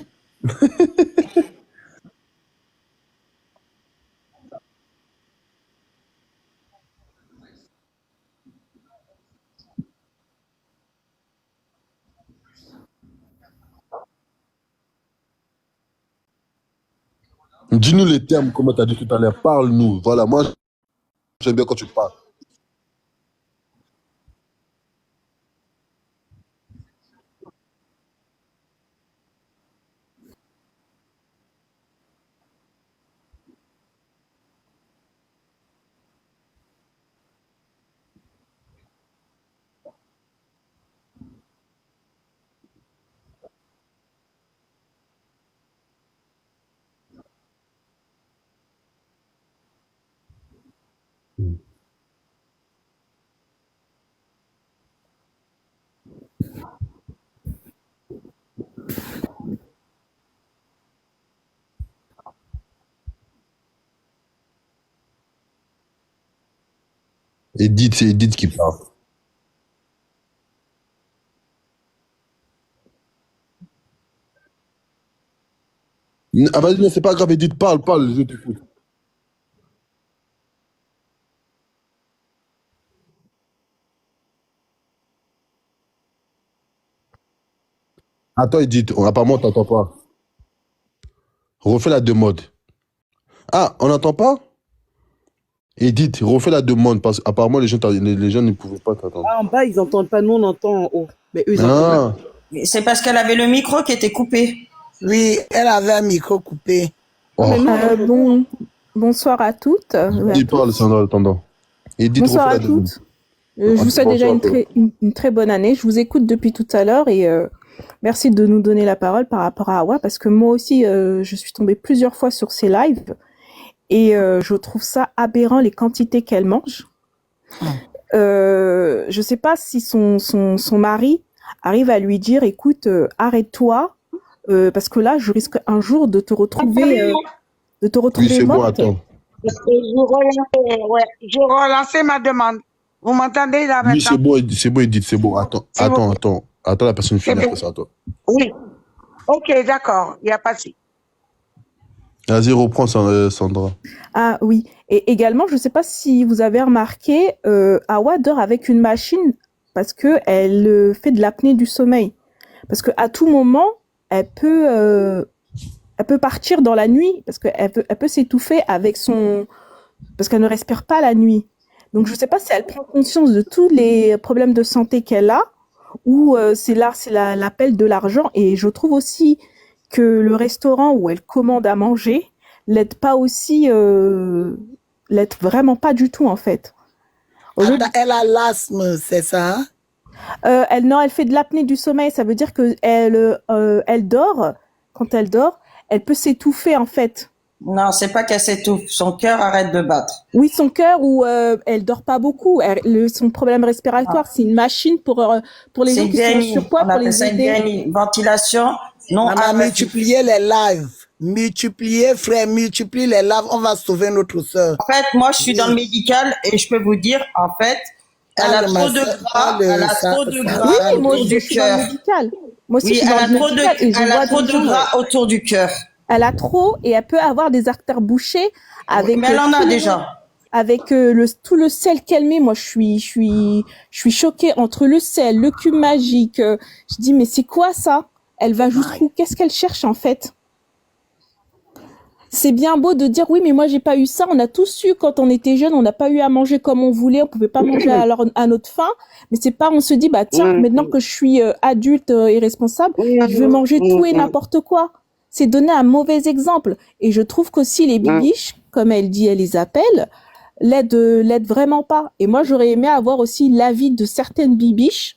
Dis-nous les termes, comme tu as dit tout à l'heure. Parle-nous. Voilà, moi, j'aime bien quand tu parles. Edith, c'est Edith qui parle. Ah, vas-y, non, c'est pas grave, Edith, parle, je t'écoute. Attends, Edith, apparemment, on t'entend pas. Refais la demande. Ah, on n'entend pas? Edith, refais la demande, parce qu'apparemment, les gens ne pouvaient pas t'entendre. En bas, ils n'entendent pas, nous, on entend en haut. Mais eux, ils entendent pas. C'est parce qu'elle avait le micro qui était coupé. Oui, elle avait un micro coupé. Bonsoir à toutes. Il parle, Sandra, attendant. Edith, bonsoir à toutes. Je vous souhaite déjà une très bonne année. Je vous écoute depuis tout à l'heure et merci de nous donner la parole par rapport à Awa parce que moi aussi, je suis tombée plusieurs fois sur ses lives et je trouve ça aberrant les quantités qu'elle mange. Je sais pas si son mari arrive à lui dire, écoute, arrête-toi parce que là, je risque un jour de te retrouver Oui, c'est bon, attends. Je relançais ma demande. Vous m'entendez là maintenant? Oui, c'est bon, Edith, c'est bon. Attends, la personne finit après ça, toi. Oui. Ok, d'accord, il n'y a pas de souci. Vas-y, reprends, Sandra. Ah oui, et également, je ne sais pas si vous avez remarqué, Awa dort avec une machine parce qu'elle fait de l'apnée du sommeil. Parce qu'à tout moment, elle peut partir dans la nuit parce qu'elle peut s'étouffer avec parce qu'elle ne respire pas la nuit. Donc je ne sais pas si elle prend conscience de tous les problèmes de santé qu'elle a ou c'est l'appel de l'argent. Et je trouve aussi que le restaurant où elle commande à manger l'aide pas aussi, l'aide vraiment pas du tout en fait. Elle a l'asthme, c'est ça? Elle fait de l'apnée du sommeil, ça veut dire que elle dort. Quand elle dort, elle peut s'étouffer en fait. Non, c'est pas qu'elle s'étouffe, son cœur arrête de battre. Oui, son cœur ou elle dort pas beaucoup. Son problème respiratoire, c'est une machine pour les gens qui sont en surpoids, pour les aider. Ventilation, non. On a multiplié les lives. Multiplier, frère, multiplie les lives, on va sauver notre sœur. En fait, moi, je suis dans le médical et je peux vous dire, en fait, elle a trop de gras, elle a trop de gras autour du cœur. Moi aussi, je suis dans le médical et je vois elle a trop de gras autour du cœur. Elle a trop et elle peut avoir des artères bouchées avec. Mais elle en a déjà. Avec tout le sel qu'elle met, moi je suis choquée entre le sel, le cube magique. Je dis mais c'est quoi ça? Elle va jusqu'où? Qu'est-ce qu'elle cherche en fait? C'est bien beau de dire oui mais moi j'ai pas eu ça. On a tous eu quand on était jeune, on n'a pas eu à manger comme on voulait, on pouvait pas manger à notre faim. Mais c'est pas, on se dit bah tiens maintenant que je suis adulte et responsable, je vais manger tout et n'importe quoi. C'est donner un mauvais exemple. Et je trouve qu'aussi les bibiches, comme elle dit, elle les appelle, l'aident vraiment pas. Et moi, j'aurais aimé avoir aussi l'avis de certaines bibiches.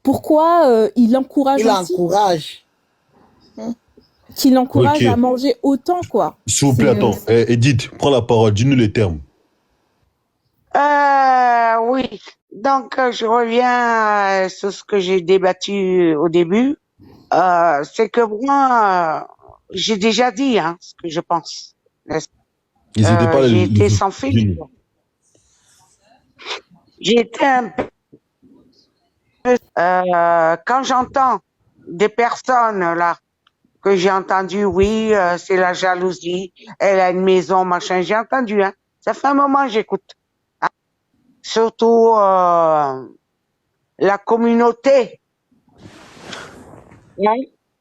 Pourquoi il l'encourage aussi. Qu'il l'encourage à manger autant, quoi. S'il vous plaît, attends. Edith, prends la parole. Dis-nous les termes. Oui. Donc, je reviens sur ce que j'ai débattu au début. C'est que moi, j'ai déjà dit ce que je pense. J'ai été sans filtre. J'ai été un peu... quand j'entends des personnes là, que j'ai entendu, oui, c'est la jalousie, elle a une maison, machin, j'ai entendu, ça fait un moment que j'écoute. Surtout la communauté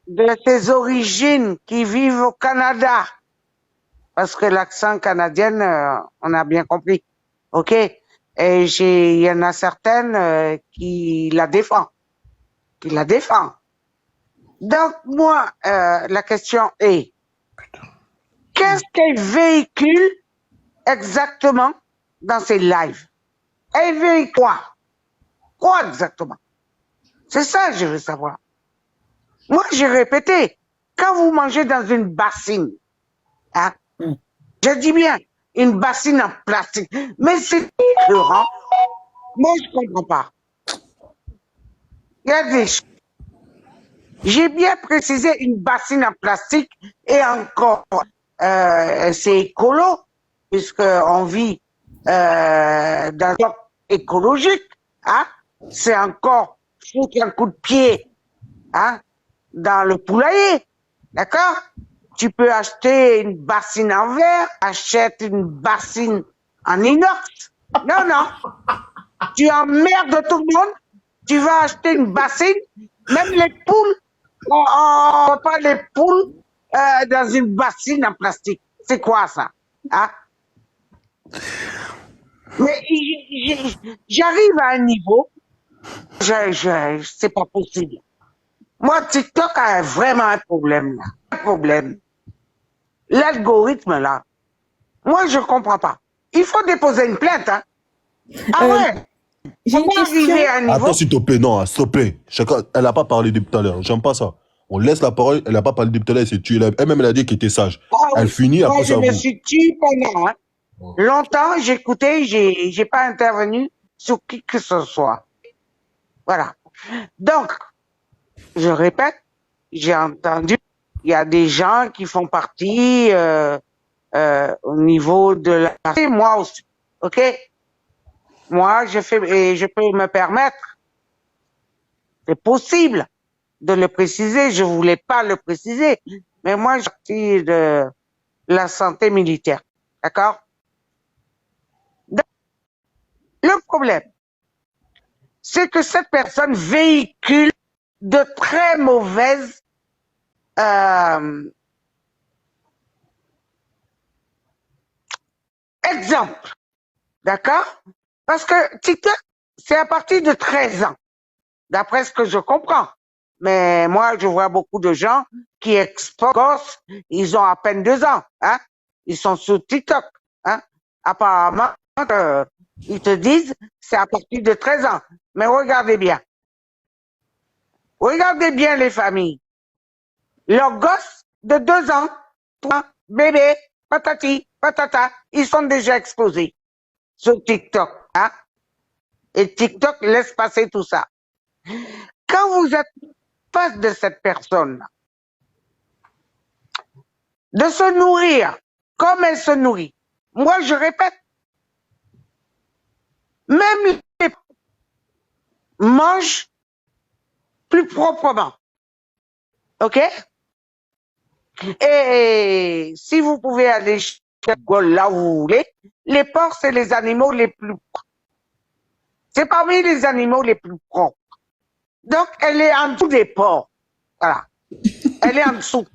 de ses origines qui vivent au Canada. Parce que l'accent canadien, on a bien compris. OK? Et il y en a certaines qui la défendent. Donc, moi, la question est, qu'est-ce qu'elle véhicule exactement dans ses lives? Elle véhicule quoi? Quoi exactement? C'est ça que je veux savoir. Moi, j'ai répété, quand vous mangez dans une bassine, je dis bien, une bassine en plastique, mais c'est différent. Moi, je comprends pas. Regardez, j'ai bien précisé une bassine en plastique et encore, c'est écolo, puisqu'on vit dans un monde écologique. C'est encore foutre un coup de pied dans le poulailler. D'accord? Tu peux acheter une bassine en verre, achète une bassine en inox. Non. Tu emmerdes tout le monde. Tu vas acheter une bassine. Même les poules, on ne pas les poules dans une bassine en plastique. C'est quoi ça? Mais j'arrive à un niveau, c'est pas possible. Moi, TikTok a vraiment un problème là. Un problème. L'algorithme là. Moi, je comprends pas. Il faut déposer une plainte, ouais. J'ai une question. À un niveau... Attends, s'il te plaît, non, s'il te plaît. Elle n'a pas parlé depuis tout à l'heure. J'aime pas ça. On laisse la parole, elle n'a pas parlé depuis tout à l'heure, elle s'est tuée. Elle-même, elle a dit qu'elle était sage. Elle finit après ça. Moi, je me suis tuée pendant longtemps, j'écoutais, j'ai pas intervenu sur qui que ce soit. Voilà. Donc, je répète, j'ai entendu, il y a des gens qui font partie au niveau de la... Moi aussi, OK? Moi, je peux me permettre, c'est possible de le préciser, je voulais pas le préciser, mais moi, je suis partie de la santé militaire, d'accord? Le problème, c'est que cette personne véhicule de très mauvaises exemples, d'accord? Parce que TikTok, c'est à partir de 13 ans, d'après ce que je comprends. Mais moi, je vois beaucoup de gens qui exposent, ils ont à peine 2 ans, hein. Ils sont sur TikTok, hein. Apparemment, ils te disent, c'est à partir de 13 ans. Mais regardez bien. Regardez bien les familles. Leurs gosses de 2 ans, 3, bébé, patati, patata, ils sont déjà exposés sur TikTok, hein. Et TikTok laisse passer tout ça. Quand vous êtes face de cette personne, de se nourrir comme elle se nourrit. Moi, je répète, même les mangent plus proprement. OK? Et si vous pouvez aller là où vous voulez, les porcs, c'est les animaux les plus propres. C'est parmi les animaux les plus propres. Donc, elle est en dessous des porcs. Voilà. Elle est en dessous.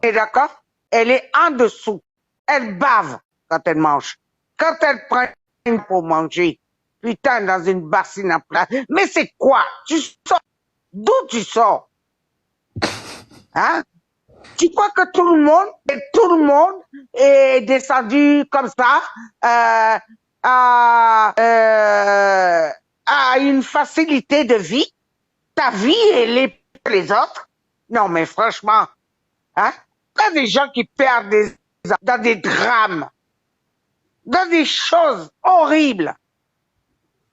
Et d'accord? Elle est en dessous. Elle bave quand elle mange. Quand elle prend pour manger, putain, dans une bassine à plat. Mais c'est quoi? Tu sors? D'où tu sors? Hein? Tu crois que tout le monde est descendu comme ça, a une facilité de vie? Ta vie et les autres? Non, mais franchement, hein? Il y a des gens qui perdent dans des drames, dans des choses horribles.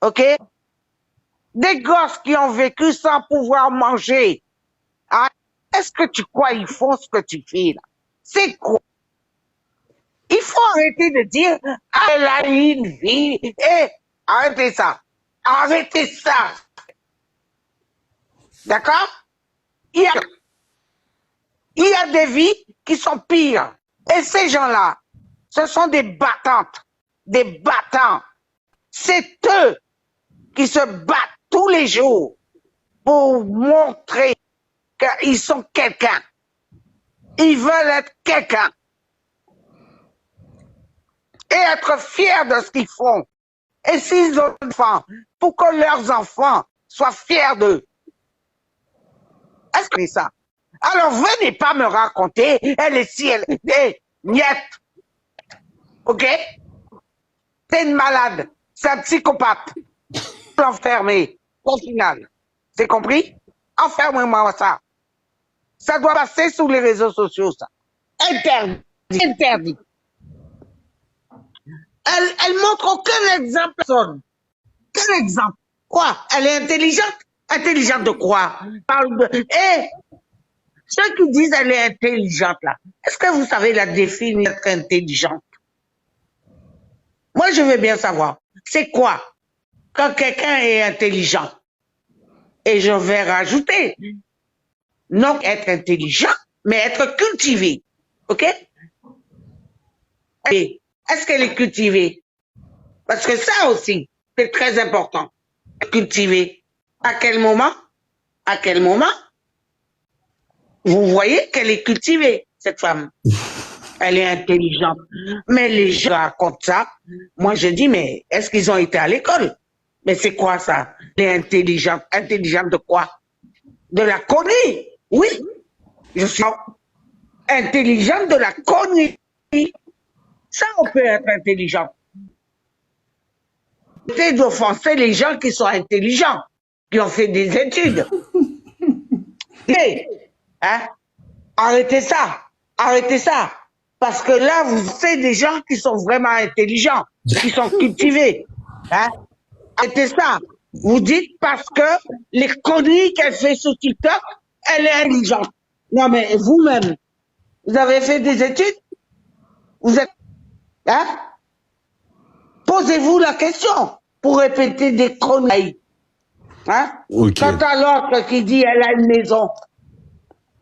OK? Des gosses qui ont vécu sans pouvoir manger. Ah, est-ce que tu crois qu'ils font ce que tu fais là? C'est quoi? Il faut arrêter de dire « Elle a une vie ». Eh, arrêtez ça. Arrêtez ça. D'accord? Il y a des vies qui sont pires. Et ces gens-là, ce sont des battantes, des battants. C'est eux qui se battent tous les jours pour montrer qu'ils sont quelqu'un. Ils veulent être quelqu'un. Et être fiers de ce qu'ils font. Et s'ils ont des enfants, pour que leurs enfants soient fiers d'eux. Est-ce que c'est ça? Alors, venez pas me raconter, elle est si, elle est niette. OK? C'est une malade. C'est un psychopathe. Enfermé. Au final. C'est compris? Enfermez-moi ça. Ça doit passer sur les réseaux sociaux, ça. Interdit. Interdit. Elle montre aucun exemple, personne. Quel exemple? Quoi? Elle est intelligente? Intelligente de quoi? Parle de... Eh! Ceux qui disent qu'elle est intelligente, là, est-ce que vous savez la définir d'être intelligente? Moi, je veux bien savoir. C'est quoi quand quelqu'un est intelligent? Et je vais rajouter, non être intelligent, mais être cultivé. OK? Et est-ce qu'elle est cultivée? Parce que ça aussi, c'est très important. Cultiver. À quel moment? À quel moment? Vous voyez qu'elle est cultivée, cette femme. Elle est intelligente. Mais les gens racontent ça. Moi, je dis, mais est-ce qu'ils ont été à l'école? Mais c'est quoi ça? Elle est intelligente. Intelligente de quoi? De la connerie. Oui. Je suis intelligente de la connerie. Ça, on peut être intelligent. C'est d'offenser les gens qui sont intelligents, qui ont fait des études. Hein? Arrêtez ça. Arrêtez ça. Parce que là, vous faites des gens qui sont vraiment intelligents, qui sont cultivés. Hein? Arrêtez ça. Vous dites parce que les conneries qu'elle fait sur TikTok, elle est intelligente. Non, mais vous-même, vous avez fait des études? Vous êtes... Hein? Posez-vous la question pour répéter des conneries. Hein? Okay. Quant à l'autre qui dit elle a une maison.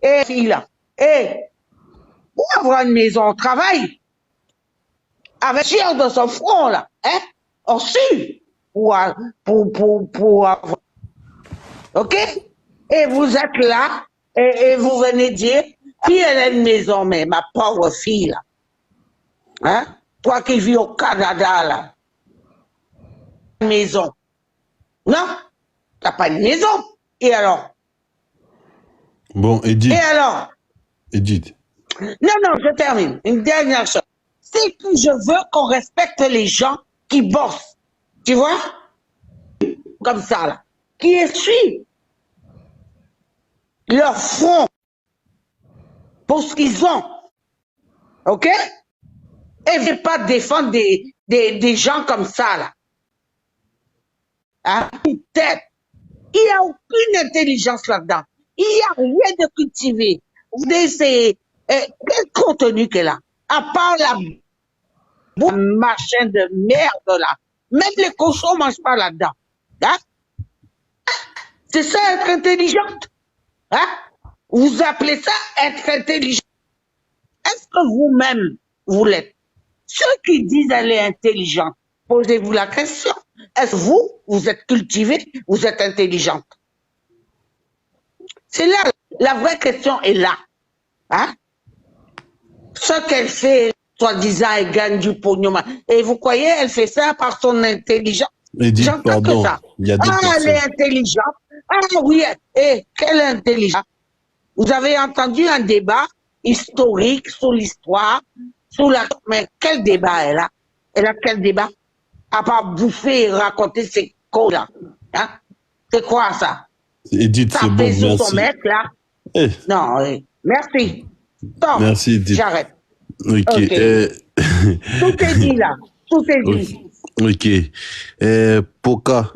Et fille pour avoir une maison au travail, avec chien dans son front, là, hein? On suit pour avoir. OK? Et vous êtes là, et vous venez dire, qui elle a une maison, mais ma pauvre fille, là. Hein? Toi qui vis au Canada, là. Une maison. Non? T'as pas une maison. Et alors? Bon, Edith. Et alors? Edith. Non, je termine. Une dernière chose. C'est que je veux qu'on respecte les gens qui bossent. Tu vois? Comme ça, là. Qui essuient leur front pour ce qu'ils ont. OK? Et je ne vais pas défendre des gens comme ça, là. Hein? Tête. Il n'y a aucune intelligence là-dedans. Il n'y a rien de cultivé. Vous savez, quel contenu qu'elle a? À part la machin de merde, là. Même les cochons ne mangent pas là-dedans. Hein? C'est ça, être intelligente? Hein? Vous appelez ça être intelligent? Est-ce que vous-même, vous l'êtes? Ceux qui disent elle est intelligente, posez-vous la question. Est-ce que vous êtes cultivé, vous êtes intelligente? C'est là, la vraie question est là. Hein? Ce qu'elle fait, soi-disant, elle gagne du pognon. Et vous croyez, elle fait ça par son intelligence? Edith, J'entends que ça. il y a d'autres elle est intelligente. Ah oui, quelle intelligence. Vous avez entendu un débat historique sur l'histoire, mais quel débat elle a? Elle a quel débat? À part bouffer et raconter ses cons-là. Hein? C'est quoi ça? Edith, c'est bon, sur merci. son mec, là? Non, merci. Bon, merci, Edith. J'arrête. Ok. Tout est dit, là. Tout est dit. Ok. Poka.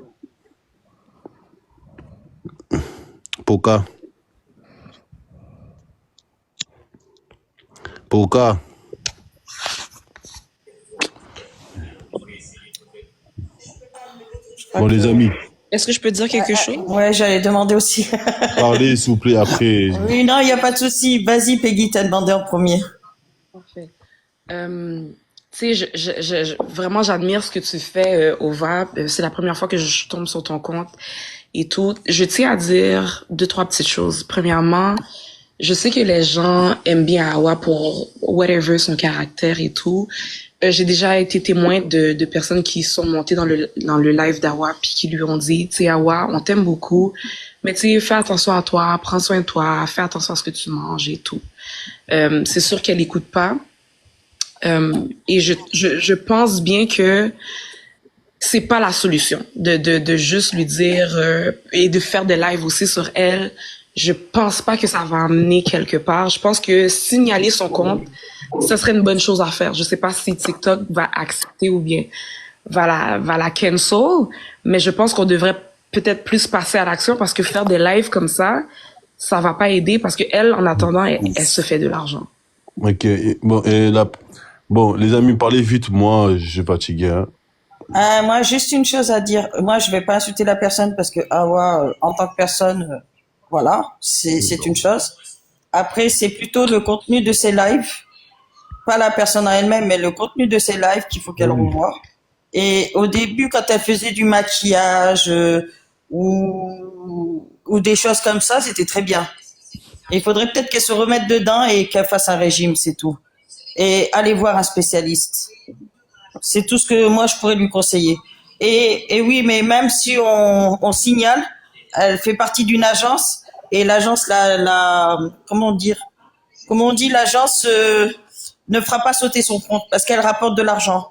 Bon, les amis. Est-ce que je peux dire quelque chose? Ouais, j'allais demander aussi. Parlez, s'il vous plaît, après. Oui, non, il n'y a pas de souci. Vas-y, Peggy, t'as demandé en premier. Parfait. Tu sais, vraiment, j'admire ce que tu fais, Ova. C'est la première fois que je tombe sur ton compte et tout. Je tiens à dire 2-3 petites choses. Premièrement, je sais que les gens aiment bien Awa pour whatever son caractère et tout. J'ai déjà été témoin de personnes qui sont montées dans le live d'Awa puis qui lui ont dit, tu sais, Awa, on t'aime beaucoup, mais tu sais, fais attention à toi, prends soin de toi, fais attention à ce que tu manges et tout. C'est sûr qu'elle écoute pas. Et je pense bien que c'est pas la solution de juste lui dire et de faire des lives aussi sur elle. Je pense pas que ça va amener quelque part. Je pense que signaler son compte, ça serait une bonne chose à faire. Je sais pas si TikTok va accepter ou bien va la cancel, mais je pense qu'on devrait peut-être plus passer à l'action parce que faire des lives comme ça va pas aider parce que elle, en attendant, elle se fait de l'argent. Ok. Bon, les amis, parlez vite. Moi, je suis fatigué. Hein. Moi, juste une chose à dire. Moi, je vais pas insulter la personne parce que Awa, en tant que personne, voilà, c'est une chose. Après, c'est plutôt le contenu de ses lives, pas la personne en elle-même, mais le contenu de ses lives qu'il faut qu'elle revoie. Et au début, quand elle faisait du maquillage ou des choses comme ça, c'était très bien. Il faudrait peut-être qu'elle se remette dedans et qu'elle fasse un régime, c'est tout. Et aller voir un spécialiste. C'est tout ce que moi je pourrais lui conseiller. Et oui, mais même si on signale, elle fait partie d'une agence et l'agence comment on dit, l'agence ne fera pas sauter son compte parce qu'elle rapporte de l'argent.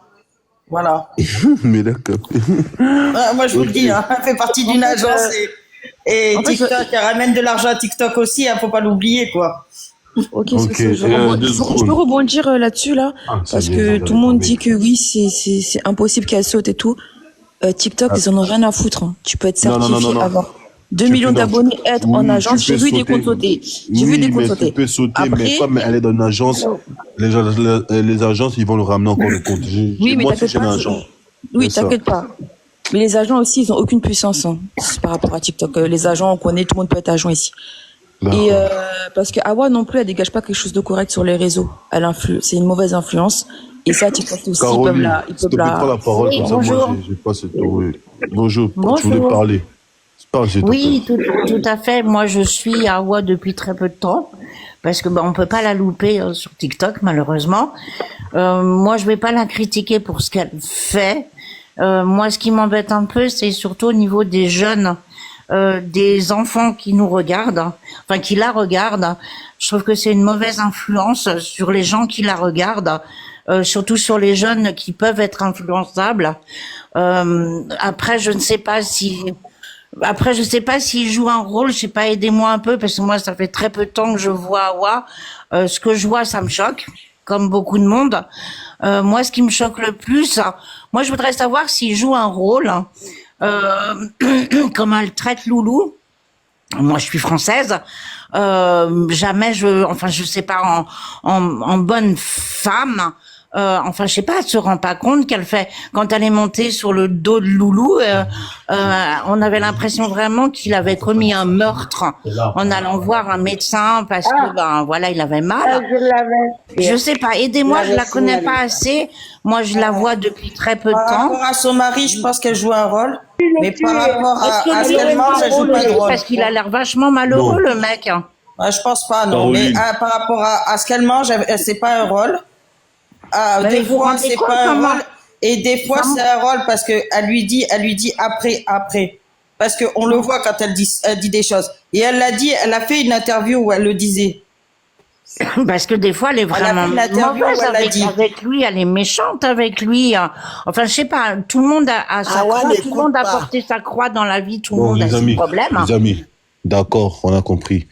Voilà. Mais d'accord. Moi je vous le dis, hein, elle fait partie d'une agence et TikTok, elle ramène de l'argent à TikTok aussi, faut pas l'oublier quoi. Ok, je peux rebondir là-dessus là, parce que tout le monde dit que oui, c'est impossible qu'elle saute et tout. TikTok, ils en ont rien à foutre. Hein. Tu peux être certifié, avoir 2 millions d'abonnés, être en agence. J'ai vu des comptes sauter. J'ai vu des comptes sauter. Tu peux sauter, mais comme elle est dans une agence, les agences, ils vont le ramener encore le compte. Oui, mais t'inquiète pas. Oui, t'inquiète pas. Mais les agents aussi, ils ont aucune puissance par rapport à TikTok. Les agents, on connaît, tout le monde peut être agent ici. Et parce que Awa non plus, elle dégage pas quelque chose de correct sur les réseaux. Elle influe, c'est une mauvaise influence. Et ça, TikTok aussi, Caroline, ils peuvent la. Prends la parole, comme ça, moi, j'ai pas cette. Bonjour. Tu voulais parler. Oui, tout à fait. Moi, je suis Awa depuis très peu de temps parce que on peut pas la louper sur TikTok, malheureusement. Moi, je vais pas la critiquer pour ce qu'elle fait. Moi, ce qui m'embête un peu, c'est surtout au niveau des jeunes. des enfants qui nous regardent, enfin qui la regardent. Je trouve que c'est une mauvaise influence sur les gens qui la regardent, surtout sur les jeunes qui peuvent être influençables. Après, je ne sais pas si... Après, je sais pas s'il joue un rôle, je sais pas, aidez-moi un peu, parce que moi, ça fait très peu de temps que je vois Awa. Ce que je vois, ça me choque, comme beaucoup de monde. Moi, ce qui me choque le plus, moi, je voudrais savoir s'il joue un rôle, comment elle traite Loulou. Moi, je suis française. Jamais je sais pas, en bonne femme. Enfin, je sais pas, elle se rend pas compte qu'elle fait, quand elle est montée sur le dos de Loulou, on avait l'impression vraiment qu'il avait commis un meurtre en allant voir un médecin parce que, ben, voilà, il avait mal. Je sais pas, aidez-moi, je la connais pas assez. Moi, je la vois depuis très peu de temps. Par rapport à son mari, je pense qu'elle joue un rôle. Mais par rapport à ce qu'elle mange, elle joue pas de rôle. Parce qu'il a l'air vachement malheureux, le mec. Je pense pas, non. Mais par rapport à ce qu'elle mange, c'est pas un rôle. Des fois, c'est pas un rôle. Et des fois, c'est un rôle parce que elle lui dit après. Parce que on le voit quand elle dit des choses. Et elle l'a dit, elle a fait une interview où elle le disait. Parce que des fois, elle est vraiment mauvaise avec lui, elle est méchante avec lui. Enfin, je sais pas, tout le monde a sa croix, tout le monde a porté sa croix dans la vie, tout le monde a ses problèmes. Les amis, d'accord, on a compris.